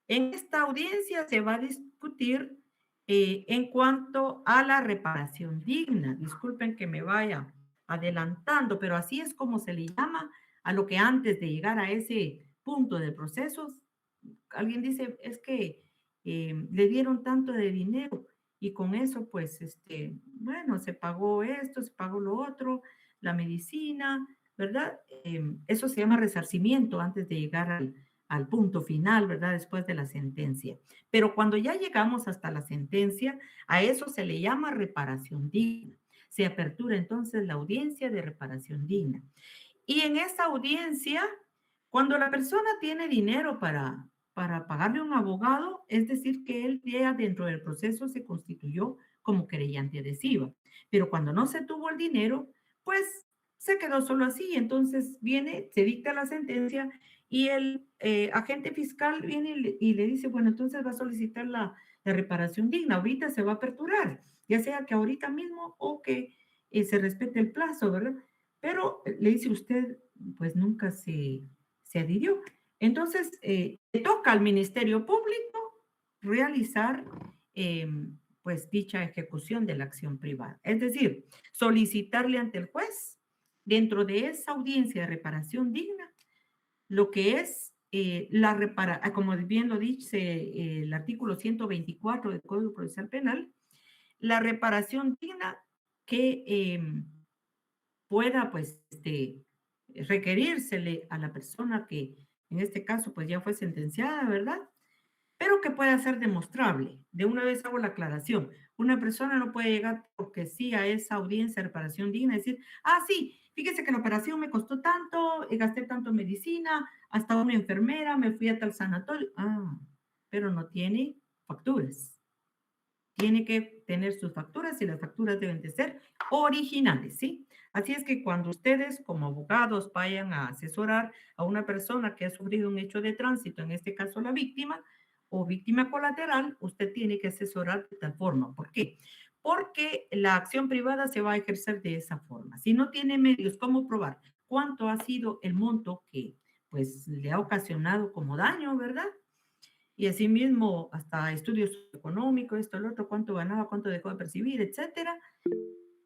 En esta audiencia se va a discutir en cuanto a la reparación digna. Disculpen que me vaya adelantando, pero así es como se le llama a lo que antes de llegar a ese punto del proceso, alguien dice, es que le dieron tanto de dinero y con eso, pues, bueno, se pagó esto, se pagó lo otro, la medicina, ¿verdad? Eso se llama resarcimiento antes de llegar al punto final, ¿verdad? Después de la sentencia. Pero cuando ya llegamos hasta la sentencia, a eso se le llama reparación digna. Se apertura entonces la audiencia de reparación digna. Y en esa audiencia, cuando la persona tiene dinero para pagarle a un abogado, es decir, que él ya dentro del proceso se constituyó como querellante adhesiva. Pero cuando no se tuvo el dinero, pues se quedó solo así. Entonces viene, se dicta la sentencia y el agente fiscal viene y le dice, bueno, entonces va a solicitar la reparación digna. Ahorita se va a aperturar, ya sea que ahorita mismo o que se respete el plazo, ¿verdad? Pero le dice usted, pues nunca se adhirió. Entonces, le toca al Ministerio Público realizar pues dicha ejecución de la acción privada. Es decir, solicitarle ante el juez, dentro de esa audiencia de reparación digna, lo que es como bien lo dice el artículo 124 del Código Procesal Penal, la reparación digna que pueda, pues, requerírsele a la persona que en este caso, pues ya fue sentenciada, ¿verdad? Pero que pueda ser demostrable. De una vez hago la aclaración. Una persona no puede llegar porque sí a esa audiencia de reparación digna y decir, ah, sí, fíjese que la operación me costó tanto, gasté tanto en medicina, hasta una enfermera, me fui a tal sanatorio. Ah, pero no tiene facturas. Tiene que tener sus facturas y las facturas deben de ser originales, ¿sí? Así es que cuando ustedes como abogados vayan a asesorar a una persona que ha sufrido un hecho de tránsito, en este caso la víctima o víctima colateral, usted tiene que asesorar de tal forma. ¿Por qué? Porque la acción privada se va a ejercer de esa forma. Si no tiene medios, ¿cómo probar cuánto ha sido el monto que pues le ha ocasionado como daño, ¿verdad? Y asimismo, hasta estudios económicos, esto, lo otro, cuánto ganaba, cuánto dejó de percibir, etcétera,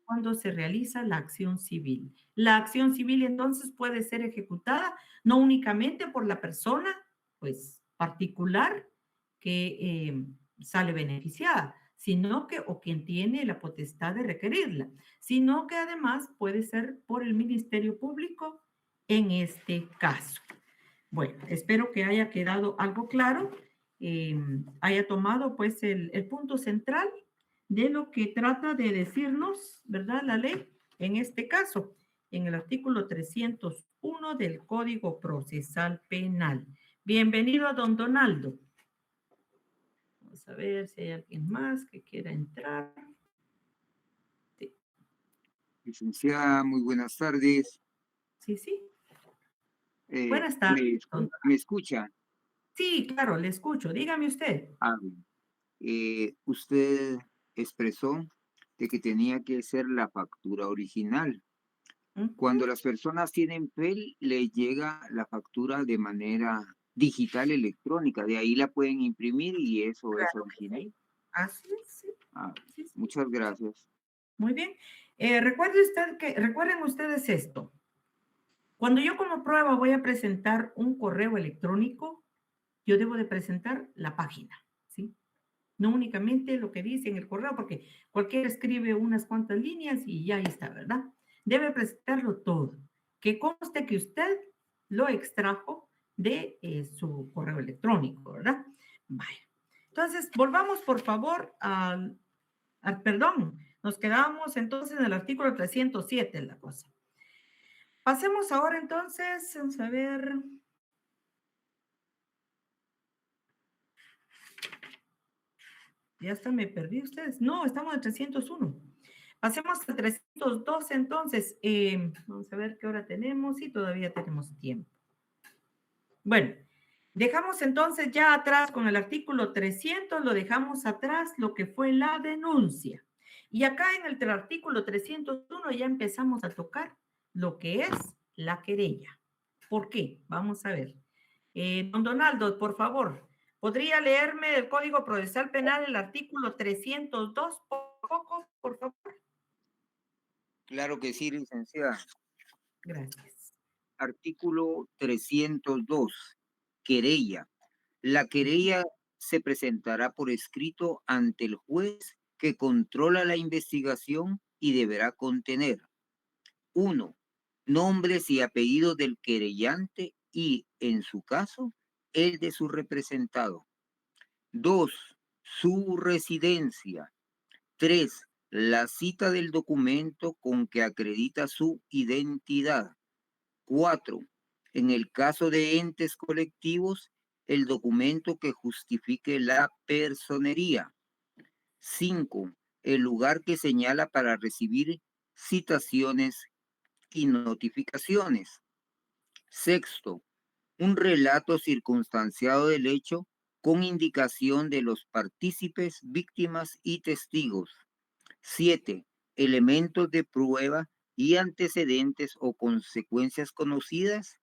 cuando se realiza la acción civil. La acción civil entonces puede ser ejecutada no únicamente por la persona, pues, particular que sale beneficiada, sino que, o quien tiene la potestad de requerirla, sino que además puede ser por el Ministerio Público en este caso. Bueno, espero que haya quedado algo claro, haya tomado pues el punto central de lo que trata de decirnos, ¿verdad? La ley, en este caso, en el artículo 301 del Código Procesal Penal. Bienvenido a don Donaldo. Vamos a ver si hay alguien más que quiera entrar. Sí, Licenciada, muy buenas tardes. sí, sí. Eh, Buenas ¿me, tardes, don escu- me escucha? Sí, claro, le escucho. Dígame usted. Bien. Usted expresó de que tenía que ser la factura original. Cuando las personas tienen PEL, les llega la factura de manera digital electrónica. De ahí la pueden imprimir y eso es Claro que original. sí. Así es, sí. Ah, Sí, sí. muchas gracias. Muy bien. Recuerden ustedes esto. Cuando yo como prueba voy a presentar un correo electrónico, yo debo de presentar la página, ¿sí? No únicamente lo que dice en el correo, porque cualquiera escribe unas cuantas líneas y ya ahí está, ¿verdad? Debe presentarlo todo. Que conste que usted lo extrajo de su correo electrónico, ¿verdad? Vaya. Entonces, volvamos por favor perdón, nos quedamos entonces en el artículo 307, la cosa. Pasemos ahora entonces, vamos a ver. Ya hasta me perdí ustedes. No, estamos en 301. Pasemos a 302 entonces. Vamos a ver qué hora tenemos y todavía tenemos tiempo. Bueno, dejamos entonces ya atrás con el artículo 300, lo dejamos atrás lo que fue la denuncia. Y acá en el artículo 301 ya empezamos a tocar lo que es la querella. ¿Por qué? Vamos a ver. Don Donaldo, por favor, ¿podría leerme del Código Procesal Penal el artículo 302 poco, por favor? Claro que sí, licenciada. Gracias. Artículo 302. Querella. La querella se presentará por escrito ante el juez que controla la investigación y deberá contener 1. Nombres y apellidos del querellante y, en su caso, el de su representado. 2. Su residencia. 3. La cita del documento con que acredita su identidad. 4. En el caso de entes colectivos, el documento que justifique la personería. 5. El lugar que señala para recibir citaciones y notificaciones. 6. Un relato circunstanciado del hecho con indicación de los partícipes, víctimas y testigos. 7. Elementos de prueba y antecedentes o consecuencias conocidas.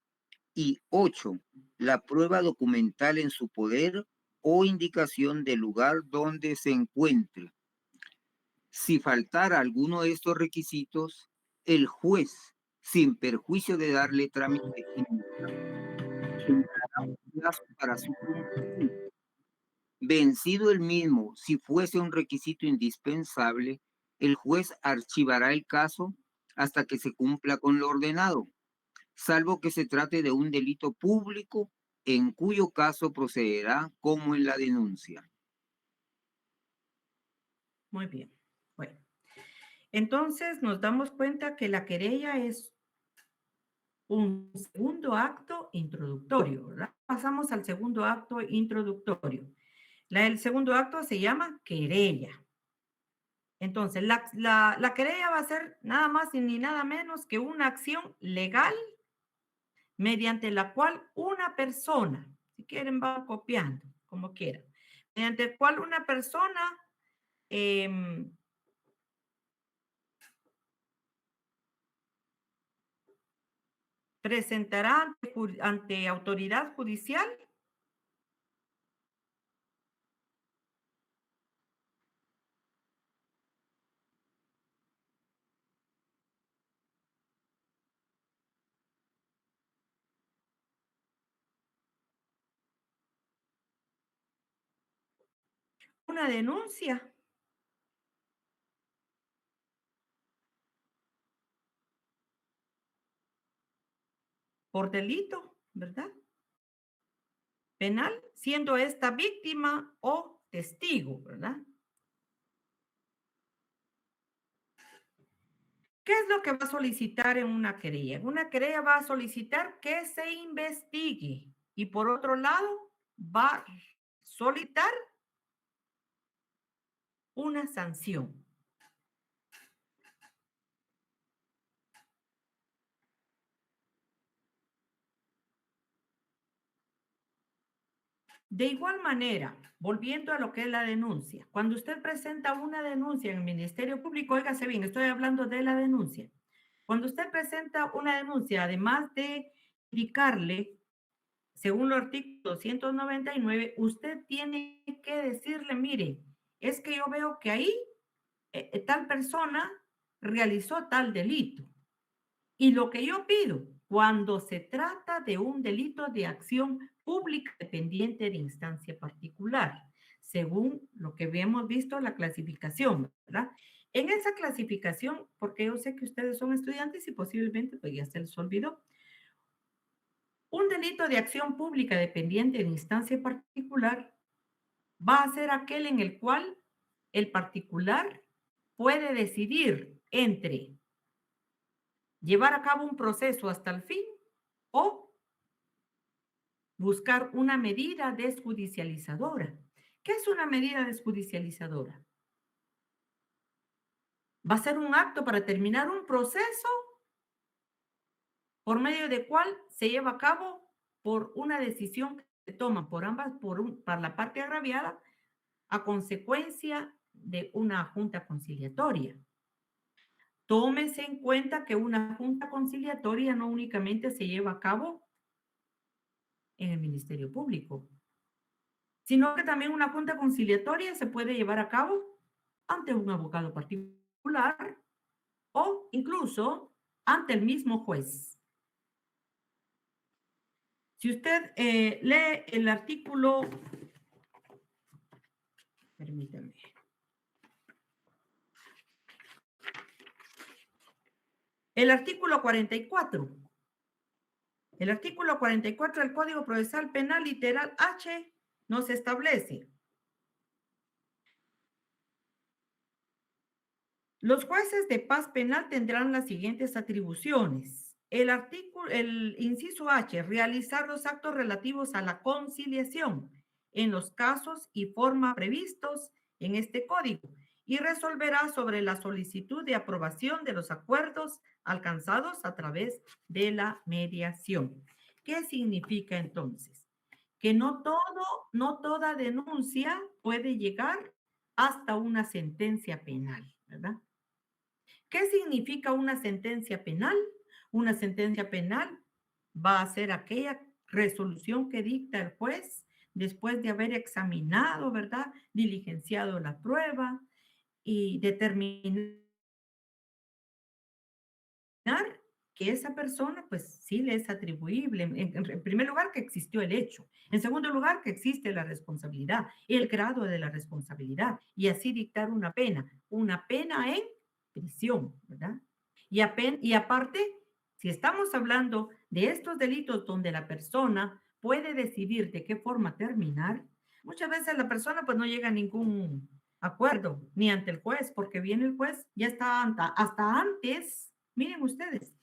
Y 8. La prueba documental en su poder o indicación del lugar donde se encuentre. Si faltara alguno de estos requisitos, el juez, sin perjuicio de darle trámite, fijará un plazo para su cumplimiento. Vencido el mismo, si fuese un requisito indispensable, el juez archivará el caso hasta que se cumpla con lo ordenado, salvo que se trate de un delito público, en cuyo caso procederá como en la denuncia. Muy bien. Bueno, entonces nos damos cuenta que la querella es un segundo acto introductorio, ¿verdad? Pasamos al segundo acto introductorio. El segundo acto se llama querella. Entonces, la querella va a ser nada más y ni nada menos que una acción legal mediante la cual una persona, si quieren van copiando, como quieran, mediante el cual una persona presentará ante autoridad judicial una denuncia por delito, ¿verdad? Penal, siendo esta víctima o testigo, ¿verdad? ¿Qué es lo que va a solicitar en una querella? Una querella va a solicitar que se investigue y por otro lado va a solicitar una sanción. De igual manera, volviendo a lo que es la denuncia, cuando usted presenta una denuncia en el Ministerio Público, óigase bien, estoy hablando de la denuncia. Cuando usted presenta una denuncia, además de indicarle, según el artículo 299, usted tiene que decirle, mire, es que yo veo que ahí tal persona realizó tal delito. Y lo que yo pido, cuando se trata de un delito de acción pública dependiente de instancia particular, según lo que habíamos visto la clasificación, ¿verdad? En esa clasificación, porque yo sé que ustedes son estudiantes y posiblemente pues ya se les olvidó, un delito de acción pública dependiente de instancia particular va a ser aquel en el cual el particular puede decidir entre llevar a cabo un proceso hasta el fin o buscar una medida desjudicializadora. ¿Qué es una medida desjudicializadora? Va a ser un acto para terminar un proceso por medio de cual se lleva a cabo por una decisión que se toma por ambas, para la parte agraviada, a consecuencia de una junta conciliatoria. Tómese en cuenta que una junta conciliatoria no únicamente se lleva a cabo en el Ministerio Público, sino que también una junta conciliatoria se puede llevar a cabo ante un abogado particular o incluso ante el mismo juez. Si usted lee el artículo, permítame. El artículo 44. El artículo 44 del Código Procesal Penal, literal H, nos establece: los jueces de paz penal tendrán las siguientes atribuciones. El inciso H, realizar los actos relativos a la conciliación en los casos y forma previstos en este código y resolverá sobre la solicitud de aprobación de los acuerdos alcanzados a través de la mediación. ¿Qué significa entonces? Que no toda denuncia puede llegar hasta una sentencia penal, ¿verdad? ¿Qué significa una sentencia penal? Una sentencia penal va a ser aquella resolución que dicta el juez después de haber examinado, ¿verdad? Diligenciado la prueba y determinar que esa persona, pues sí le es atribuible. En primer lugar, que existió el hecho. En segundo lugar, que existe la responsabilidad, el grado de la responsabilidad y así dictar una pena en prisión, ¿verdad? Y aparte, si estamos hablando de estos delitos donde la persona puede decidir de qué forma terminar, muchas veces la persona pues no llega a ningún acuerdo, ni ante el juez, porque viene el juez, ya está hasta antes, miren ustedes,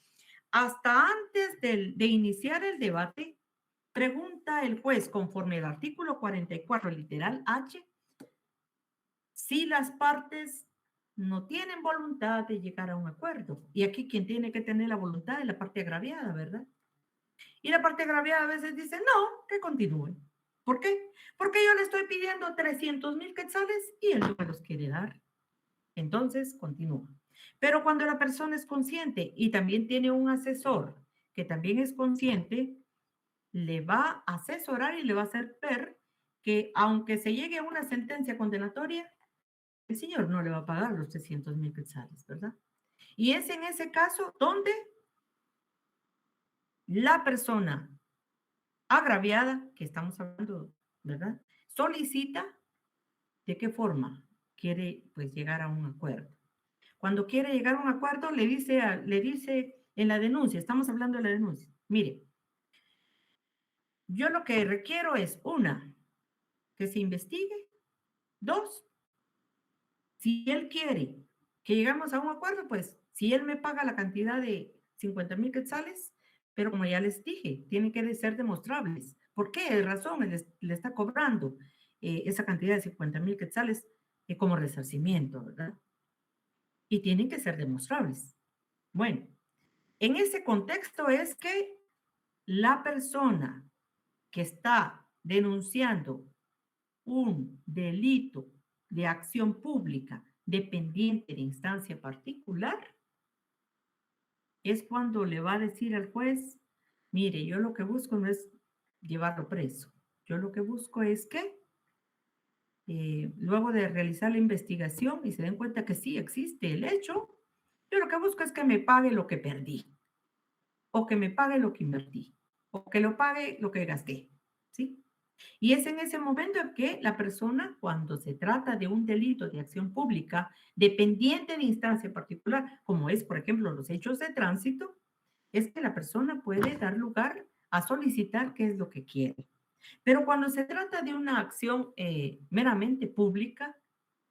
hasta antes de iniciar el debate, pregunta el juez, conforme al artículo 44, literal H, si las partes no tienen voluntad de llegar a un acuerdo. Y aquí quien tiene que tener la voluntad es la parte agraviada, ¿verdad? Y la parte agraviada a veces dice, no, que continúe. ¿Por qué? Porque yo le estoy pidiendo 300,000 quetzales y él no me los quiere dar. Entonces, continúa. Pero cuando la persona es consciente y también tiene un asesor que también es consciente, le va a asesorar y le va a hacer ver que aunque se llegue a una sentencia condenatoria, el señor no le va a pagar los 300,000 quetzales, ¿verdad? Y es en ese caso donde la persona agraviada, que estamos hablando, ¿verdad? Solicita de qué forma quiere pues llegar a un acuerdo. Cuando quiere llegar a un acuerdo, le dice en la denuncia, estamos hablando de la denuncia, mire, yo lo que requiero es, una, que se investigue, dos, si él quiere que llegamos a un acuerdo, pues si él me paga la cantidad de 50,000 quetzales, pero como ya les dije, tienen que ser demostrables. ¿Por qué razón le está cobrando esa cantidad de 50,000 quetzales como resarcimiento, verdad? Y tienen que ser demostrables. Bueno, en ese contexto es que la persona que está denunciando un delito de acción pública dependiente de instancia particular, es cuando le va a decir al juez, mire, yo lo que busco no es llevarlo preso, yo lo que busco es que luego de realizar la investigación y se den cuenta que sí existe el hecho, yo lo que busco es que me pague lo que perdí, o que me pague lo que invertí, o que lo pague lo que gasté, ¿sí? Y es en ese momento en que la persona, cuando se trata de un delito de acción pública dependiente de instancia particular, como es, por ejemplo, los hechos de tránsito, es que la persona puede dar lugar a solicitar qué es lo que quiere. Pero cuando se trata de una acción meramente pública,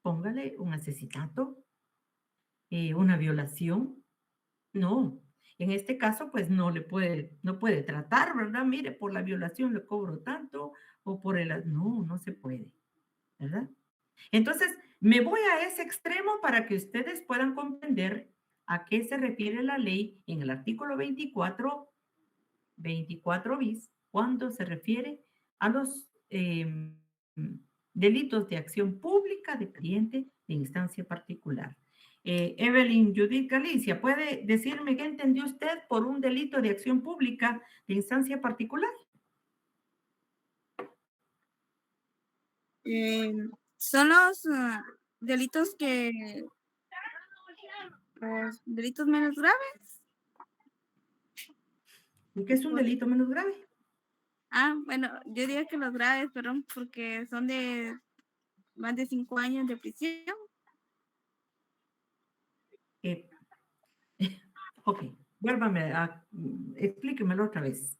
póngale un asesinato, una violación, no. En este caso, pues no puede tratar, ¿verdad? Mire, por la violación le cobro tanto o por el... No, no se puede, ¿verdad? Entonces, me voy a ese extremo para que ustedes puedan comprender a qué se refiere la ley en el artículo 24 bis, cuando se refiere a los delitos de acción pública dependiente de instancia particular. Evelyn Judith Galicia, ¿puede decirme qué entendió usted por un delito de acción pública de instancia particular? Son los delitos los delitos menos graves. ¿Y qué es un delito menos grave? Bueno, yo diría que los graves, perdón, porque son de más de 5 años de prisión. Ok, explíquemelo otra vez.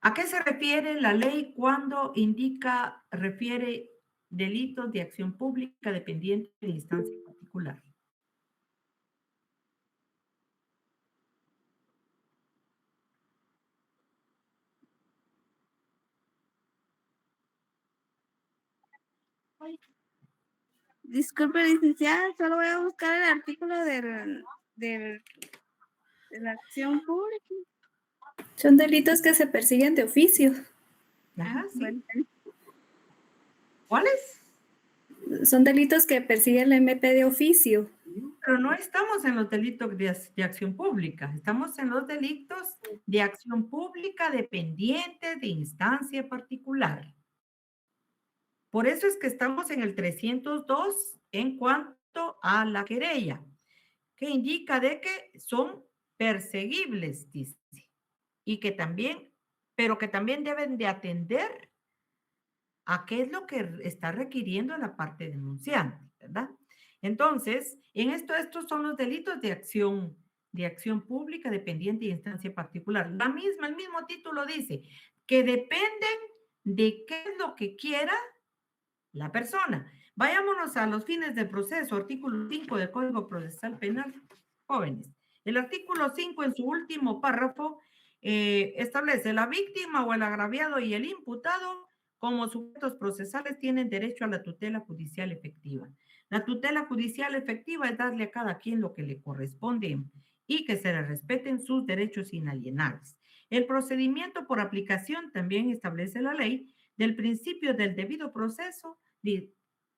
¿A qué se refiere la ley cuando refiere delitos de acción pública dependiente de instancia particular? Disculpe, licenciada, solo voy a buscar el artículo de la acción pública. Son delitos que se persiguen de oficio. Ajá, sí. Bueno, ¿Cuáles? Son delitos que persigue la MP de oficio. Pero no estamos en los delitos de acción pública, estamos en los delitos de acción pública dependientes de instancia particular. Por eso es que estamos en el 302 en cuanto a la querella, que indica de que son perseguibles, dice, y que también, pero que también deben de atender a qué es lo que está requiriendo la parte denunciante, ¿verdad? Entonces, estos son los delitos de acción pública dependiente de instancia particular. El mismo título dice que dependen de qué es lo que quiera la persona. Vámonos a los fines del proceso, artículo 5 del Código Procesal Penal. Jóvenes, el artículo 5 en su último párrafo establece la víctima o el agraviado y el imputado como sujetos procesales tienen derecho a la tutela judicial efectiva. La tutela judicial efectiva es darle a cada quien lo que le corresponde y que se le respeten sus derechos inalienables. El procedimiento por aplicación también establece la ley del principio del debido proceso,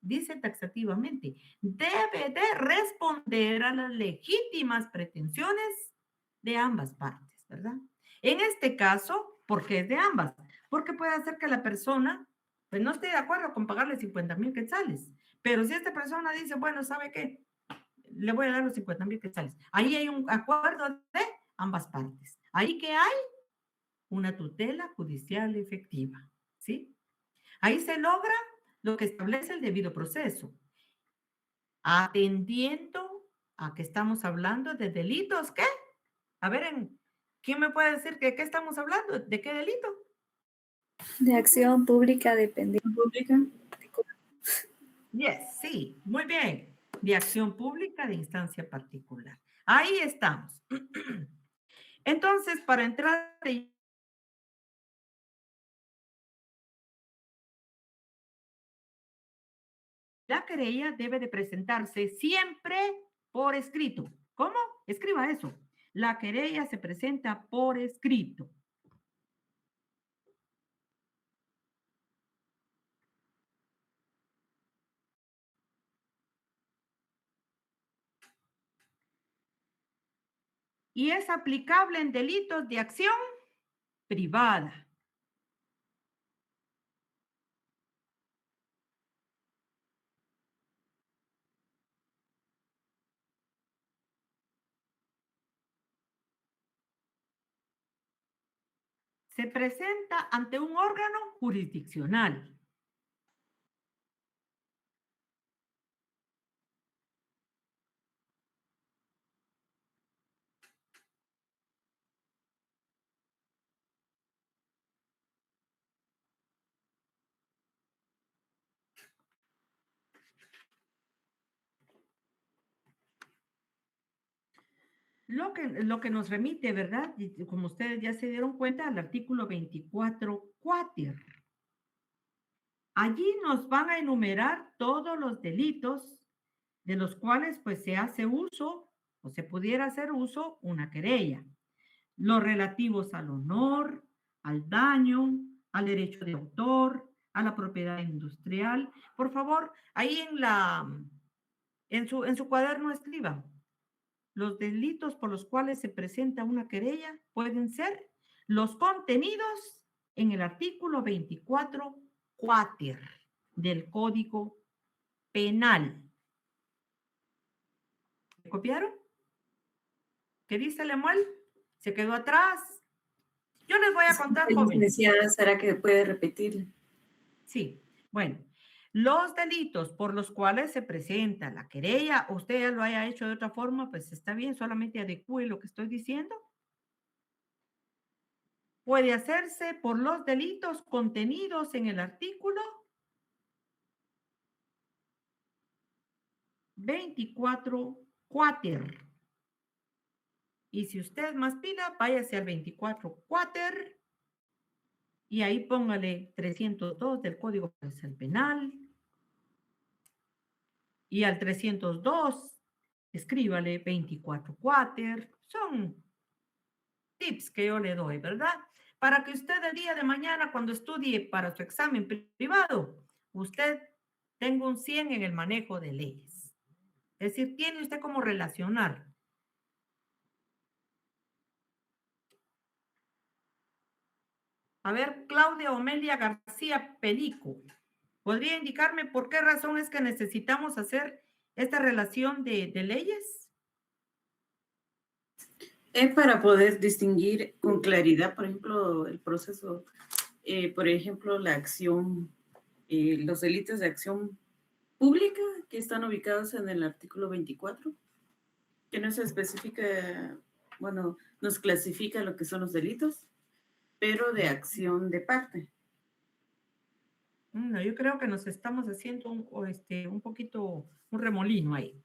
dice taxativamente, debe de responder a las legítimas pretensiones de ambas partes, ¿verdad? En este caso, ¿por qué es de ambas? Porque puede ser que la persona, pues no esté de acuerdo con pagarle 50,000 quetzales, pero si esta persona dice, bueno, ¿sabe qué? Le voy a dar los 50,000 quetzales. Ahí hay un acuerdo de ambas partes. Ahí que hay una tutela judicial efectiva, ¿sí? Ahí se logra lo que establece el debido proceso, atendiendo a que estamos hablando de delitos, ¿qué? A ver, ¿quién me puede decir de qué estamos hablando? ¿De qué delito? De acción pública dependiente. Pública. Yes, sí, muy bien. De acción pública de instancia particular. Ahí estamos. Entonces, para entrar la querella debe de presentarse siempre por escrito. ¿Cómo? Escriba eso. La querella se presenta por escrito. Y es aplicable en delitos de acción privada. Se presenta ante un órgano jurisdiccional. Lo que nos remite, ¿verdad? Y como ustedes ya se dieron cuenta, al artículo 24 cuáter. Allí nos van a enumerar todos los delitos de los cuales pues se hace uso o se pudiera hacer uso una querella. Los relativos al honor, al daño, al derecho de autor, a la propiedad industrial. Por favor, ahí en su cuaderno escriban. Los delitos por los cuales se presenta una querella pueden ser los contenidos en el artículo 24 cuáter del Código Penal. ¿Me copiaron? ¿Qué dice Lemuel? ¿Se quedó atrás? Yo les voy a contar, jóvenes. Licenciada, ¿será que puede repetir? Sí, bueno. Los delitos por los cuales se presenta la querella, usted ya lo haya hecho de otra forma, pues está bien, solamente adecúe lo que estoy diciendo. Puede hacerse por los delitos contenidos en el artículo 24 cuáter. Y si usted es más pila, váyase al 24 cuáter y ahí póngale 302 del Código Procesal Penal. Y al 302, escríbale 24 cuáter. Son tips que yo le doy, ¿verdad? Para que usted el día de mañana, cuando estudie para su examen privado, usted tenga un 100 en el manejo de leyes. Es decir, tiene usted cómo relacionar. A ver, Claudia Omelia García Pelico, ¿podría indicarme por qué razón es que necesitamos hacer esta relación de leyes? Es para poder distinguir con claridad, por ejemplo, el proceso, por ejemplo, la acción, los delitos de acción pública que están ubicados en el artículo 24, que nos especifica, bueno, nos clasifica lo que son los delitos, pero de acción de parte. No, yo creo que nos estamos haciendo un poquito, un remolino ahí.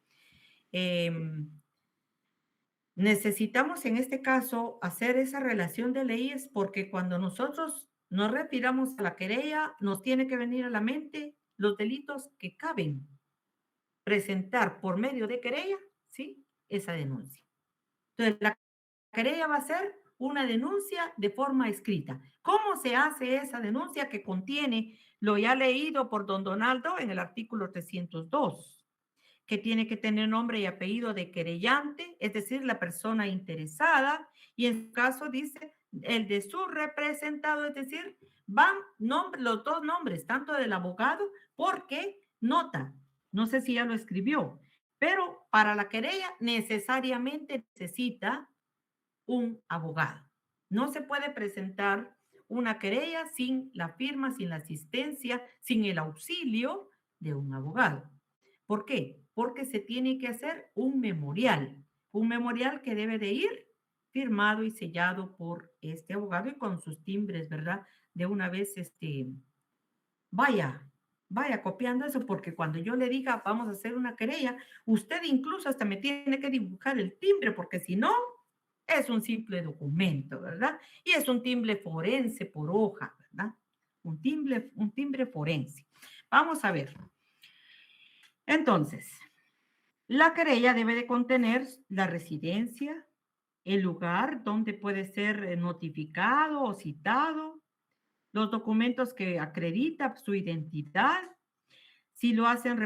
Necesitamos en este caso hacer esa relación de leyes porque cuando nosotros nos retiramos a la querella, nos tiene que venir a la mente los delitos que caben presentar por medio de querella, ¿sí? Esa denuncia. Entonces, la querella va a ser una denuncia de forma escrita. ¿Cómo se hace esa denuncia que contiene lo ya leído por don Donaldo en el artículo 302? Que tiene que tener nombre y apellido de querellante, es decir, la persona interesada, y en su caso dice el de su representado, es decir, van los dos nombres, tanto del abogado, porque nota, no sé si ya lo escribió, pero para la querella necesariamente necesita un abogado. No se puede presentar una querella sin la firma, sin la asistencia, sin el auxilio de un abogado. ¿Por qué? Porque se tiene que hacer un memorial que debe de ir firmado y sellado por este abogado y con sus timbres, ¿verdad? De una vez, vaya copiando eso, porque cuando yo le diga, vamos a hacer una querella, usted incluso hasta me tiene que dibujar el timbre, porque si no, es un simple documento, ¿verdad? Y es un timbre forense por hoja, ¿verdad? Un timbre forense. Vamos a ver. Entonces, la querella debe de contener la residencia, el lugar donde puede ser notificado o citado, los documentos que acreditan su identidad, si lo hacen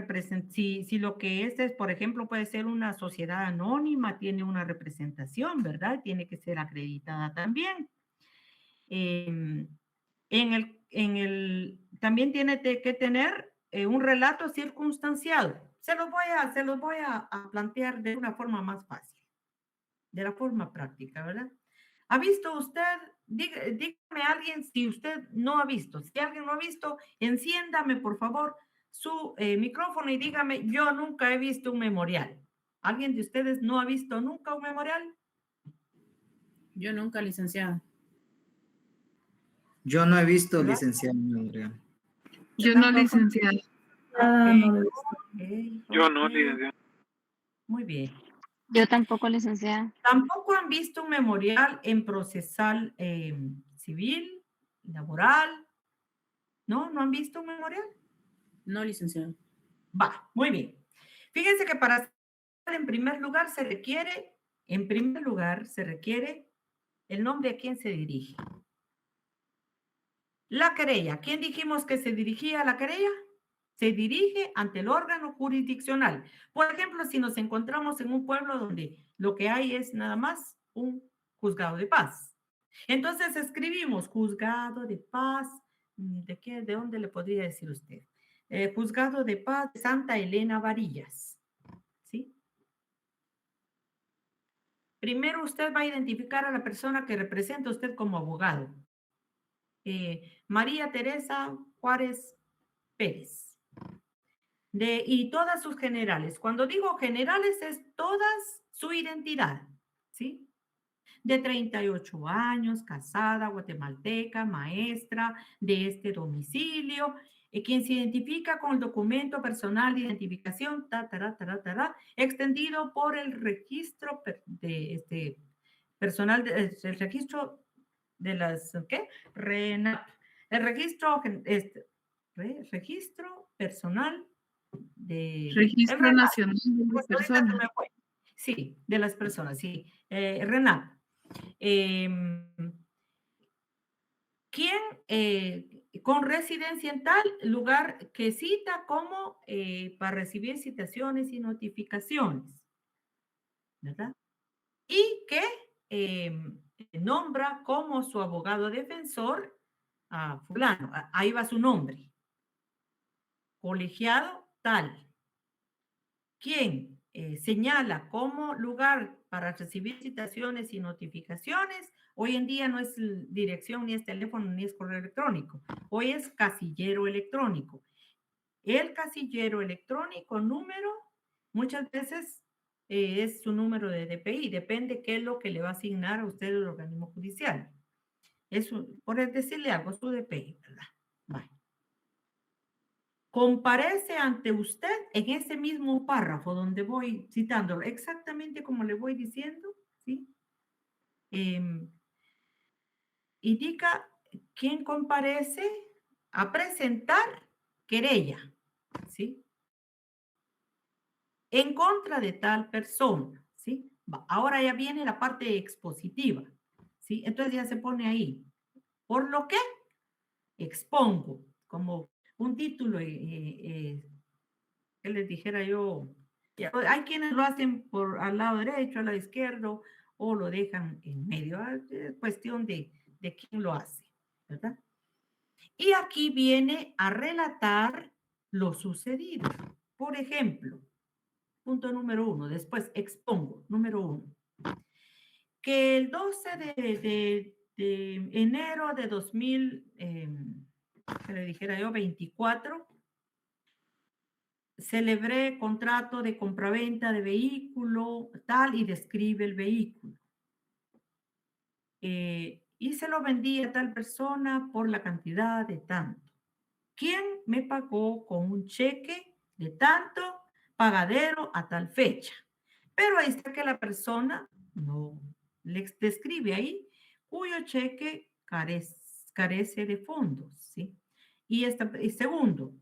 si lo que es, por ejemplo, puede ser una sociedad anónima, tiene una representación, ¿verdad? Tiene que ser acreditada también. También tiene que tener un relato circunstanciado. Se los voy a plantear de una forma más fácil, de la forma práctica, ¿verdad? ¿Ha visto usted? Dígame a alguien si usted no ha visto. Si alguien no ha visto, enciéndame, por favor, su micrófono y dígame, yo nunca he visto un memorial. ¿Alguien de ustedes no ha visto nunca un memorial? Yo nunca, licenciada. Yo no he visto, ¿Verdad? licenciado memorial. Yo no, licenciada. Yo no, licenciada. Muy bien. Yo tampoco, licenciada. Tampoco han visto un memorial en procesal civil, laboral. ¿No? ¿No han visto un memorial? No, licenciada. Va, muy bien. Fíjense que para hacer en primer lugar se requiere el nombre a quién se dirige. La querella. ¿Quién dijimos que se dirigía a la querella? Se dirige ante el órgano jurisdiccional. Por ejemplo, si nos encontramos en un pueblo donde lo que hay es nada más un juzgado de paz. Entonces escribimos juzgado de paz. ¿De dónde le podría decir usted? Juzgado de paz de Santa Elena Varillas. ¿Sí? Primero usted va a identificar a la persona que representa a usted como abogado. María Teresa Juárez Pérez. Y todas sus generales. Cuando digo generales es todas su identidad, ¿sí? De 38 años, casada, guatemalteca, maestra de este domicilio, quien se identifica con el documento personal de identificación, extendido por el registro personal, el registro de las, ¿qué? RENAP, el registro, registro personal de... Registro Nacional de las Pues ahorita se Personas. me fue. Sí, de las personas, sí. RENAP. ¿Quién con residencia en tal lugar que cita como para recibir citaciones y notificaciones? ¿Verdad? Y que nombra como su abogado defensor a fulano. Ahí va su nombre. Colegiado tal. ¿Quién señala como lugar para recibir citaciones y notificaciones? Hoy en día no es dirección, ni es teléfono, ni es correo electrónico. Hoy es casillero electrónico. El casillero electrónico número, muchas veces es su número de DPI. Depende qué es lo que le va a asignar a usted el organismo judicial. Por decirle algo, su DPI, ¿verdad? Vale. comparece ante usted en ese mismo párrafo donde voy citándolo, exactamente como le voy diciendo, ¿sí? Indica quién comparece a presentar querella, ¿sí? En contra de tal persona, ¿sí? Ahora ya viene la parte expositiva, ¿sí? Entonces ya se pone ahí, por lo que expongo, como un título, que les dijera yo, hay quienes lo hacen por al lado derecho, al lado izquierdo, o lo dejan en medio, es cuestión de quién lo hace, ¿verdad? Y aquí viene a relatar lo sucedido. Por ejemplo, punto número 1, después expongo, número 1, que el 12 de enero de 2000, que le dijera yo, 24, celebré contrato de compraventa de vehículo, tal, y describe el vehículo. Y se lo vendí a tal persona por la cantidad de tanto. ¿Quién me pagó con un cheque de tanto, pagadero a tal fecha? Pero ahí está que la persona no le describe ahí, cuyo cheque carece de fondos, ¿sí? Y segundo,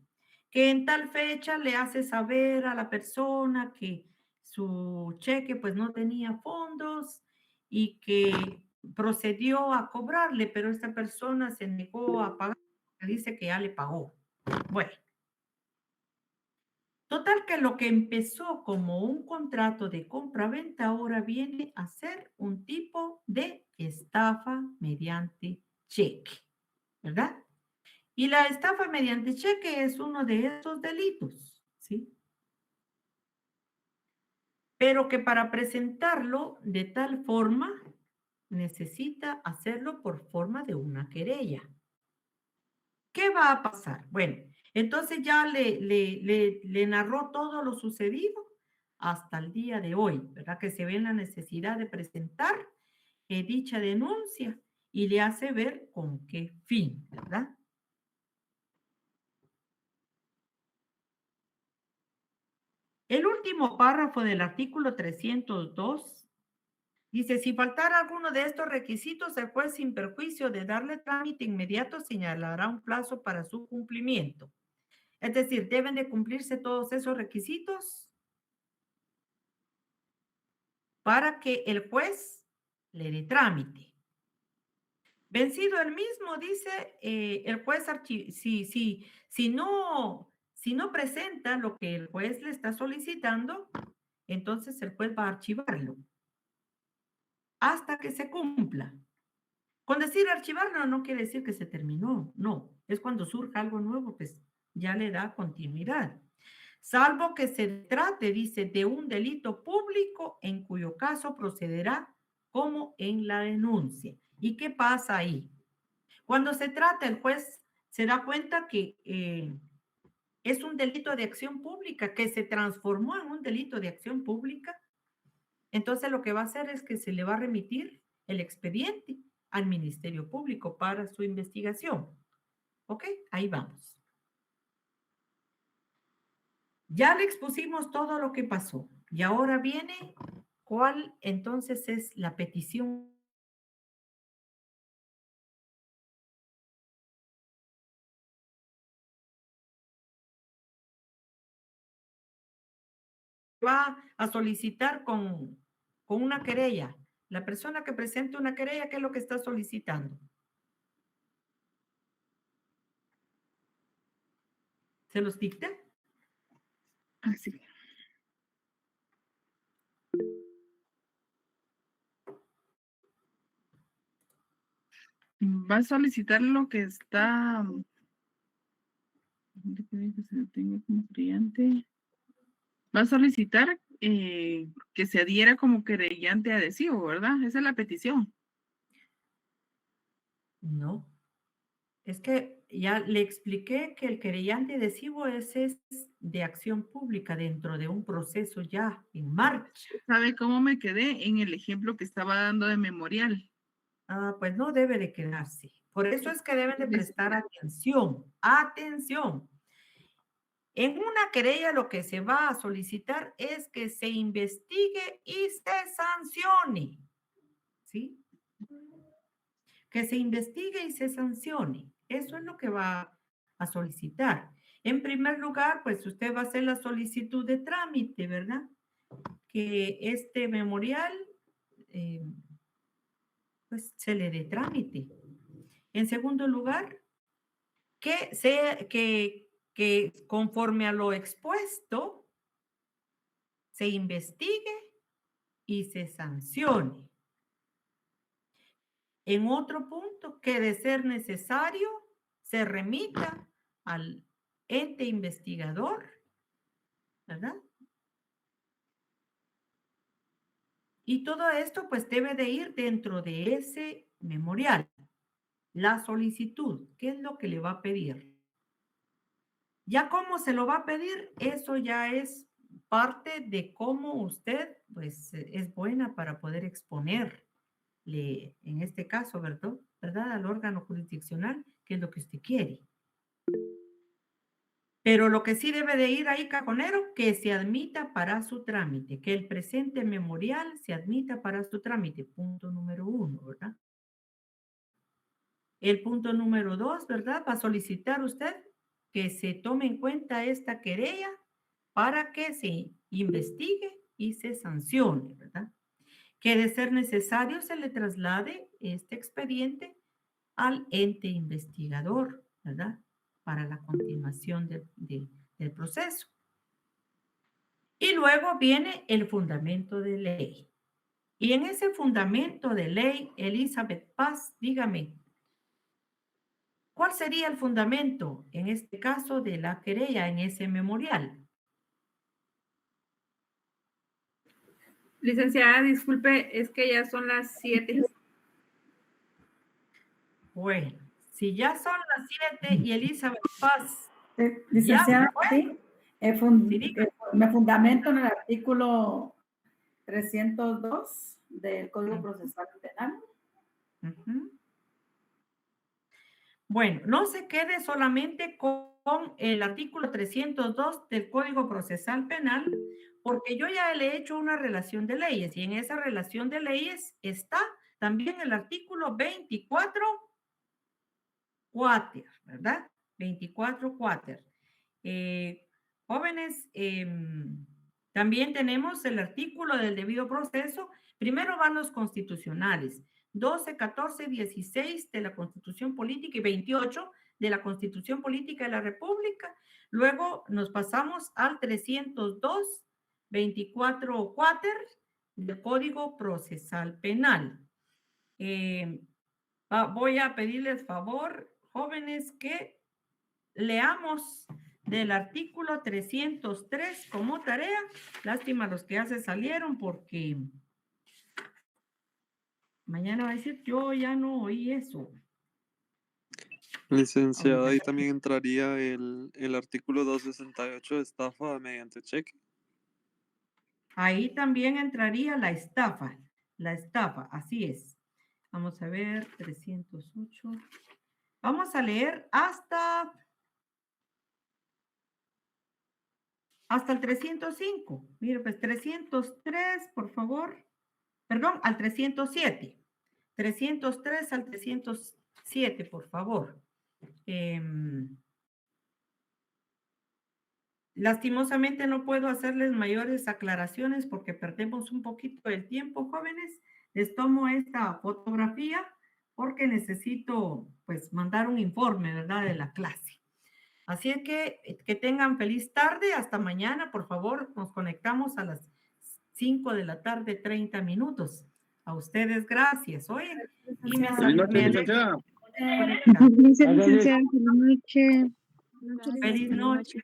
que en tal fecha le hace saber a la persona que su cheque pues no tenía fondos y que procedió a cobrarle, pero esta persona se negó a pagar, dice que ya le pagó. Bueno, total que lo que empezó como un contrato de compra-venta ahora viene a ser un tipo de estafa mediante cheque, ¿verdad? Y la estafa mediante cheque es uno de esos delitos, ¿sí? Pero que para presentarlo de tal forma necesita hacerlo por forma de una querella. ¿Qué va a pasar? Bueno, entonces ya le narró todo lo sucedido hasta el día de hoy, ¿verdad? Que se ve en la necesidad de presentar dicha denuncia y le hace ver con qué fin, ¿verdad? El último párrafo del artículo 302 dice, si faltara alguno de estos requisitos, el juez sin perjuicio de darle trámite inmediato señalará un plazo para su cumplimiento. Es decir, deben de cumplirse todos esos requisitos para que el juez le dé trámite. Vencido el mismo, dice el juez, si no presenta lo que el juez le está solicitando, entonces el juez va a archivarlo hasta que se cumpla. Con decir archivarlo no quiere decir que se terminó, no, es cuando surja algo nuevo, pues ya le da continuidad. Salvo que se trate, dice, de un delito público en cuyo caso procederá como en la denuncia. ¿Y qué pasa ahí? Cuando se trata, el juez se da cuenta que es un delito de acción pública, que se transformó en un delito de acción pública. Entonces lo que va a hacer es que se le va a remitir el expediente al Ministerio Público para su investigación. ¿Ok? Ahí vamos. Ya le expusimos todo lo que pasó. Y ahora viene, ¿cuál entonces es la petición? Va a solicitar con una querella. La persona que presenta una querella, ¿qué es lo que está solicitando? ¿Se los dicta? Así. Va a solicitar lo que está. Va a solicitar que se adhiera como querellante adhesivo, ¿verdad? Esa es la petición. No. Es que ya le expliqué que el querellante adhesivo es de acción pública dentro de un proceso ya en marcha. ¿Sabe cómo me quedé en el ejemplo que estaba dando de memorial? Pues no debe de quedarse. Por eso es que deben de prestar atención. Atención. En una querella lo que se va a solicitar es que se investigue y se sancione. ¿Sí? Que se investigue y se sancione. Eso es lo que va a solicitar. En primer lugar, pues usted va a hacer la solicitud de trámite, ¿verdad? Que este memorial pues se le dé trámite. En segundo lugar, que conforme a lo expuesto, se investigue y se sancione. En otro punto, que de ser necesario, se remita al ente investigador, ¿verdad? Y todo esto pues debe de ir dentro de ese memorial. La solicitud, ¿qué es lo que le va a pedir? Ya cómo se lo va a pedir, eso ya es parte de cómo usted pues es buena para poder exponerle, en este caso, ¿verdad? Al órgano jurisdiccional, qué es lo que usted quiere. Pero lo que sí debe de ir ahí, cajonero, que se admita para su trámite, que el presente memorial se admita para su trámite, punto número 1, ¿verdad? El punto número 2, ¿verdad? Va a solicitar usted que se tome en cuenta esta querella para que se investigue y se sancione, ¿verdad? Que de ser necesario se le traslade este expediente al ente investigador, ¿verdad? Para la continuación del proceso. Y luego viene el fundamento de ley. Y en ese fundamento de ley, Elizabeth Paz, dígame, ¿cuál sería el fundamento en este caso de la querella en ese memorial? Licenciada, disculpe, es que ya son las 7. Bueno, si ya son las 7 y Elizabeth Paz. Licenciada, Ya, sí, me fundamento en el artículo 302 del Código Procesal Penal. Bueno, no se quede solamente con el artículo 302 del Código Procesal Penal, porque yo ya le he hecho una relación de leyes y en esa relación de leyes está también el artículo 24 cuater, ¿verdad? 24 cuater. Jóvenes, también tenemos el artículo del debido proceso. Primero van los constitucionales, 12, 14, 16 de la Constitución Política y 28 de la Constitución Política de la República. Luego nos pasamos al 302, 24 cuater del Código Procesal Penal. Voy a pedirles favor, jóvenes, que leamos del artículo 303 como tarea. Lástima los que ya se salieron porque mañana va a decir, yo ya no oí eso. Licenciada, ahí también entraría el artículo 268 de estafa mediante cheque. Ahí también entraría la estafa, así es. Vamos a ver, 308. Vamos a leer hasta el 305. Mire, pues 303, por favor. Perdón, al 307. 303 al 307, por favor. Lastimosamente no puedo hacerles mayores aclaraciones porque perdemos un poquito el tiempo, jóvenes. Les tomo esta fotografía porque necesito, pues, mandar un informe, ¿verdad?, de la clase. Así es que tengan feliz tarde. Hasta mañana, por favor. Nos conectamos a las 5 de la tarde, 30 minutos. A ustedes, gracias. Oye, y me licenciada. Feliz noche. Feliz noche.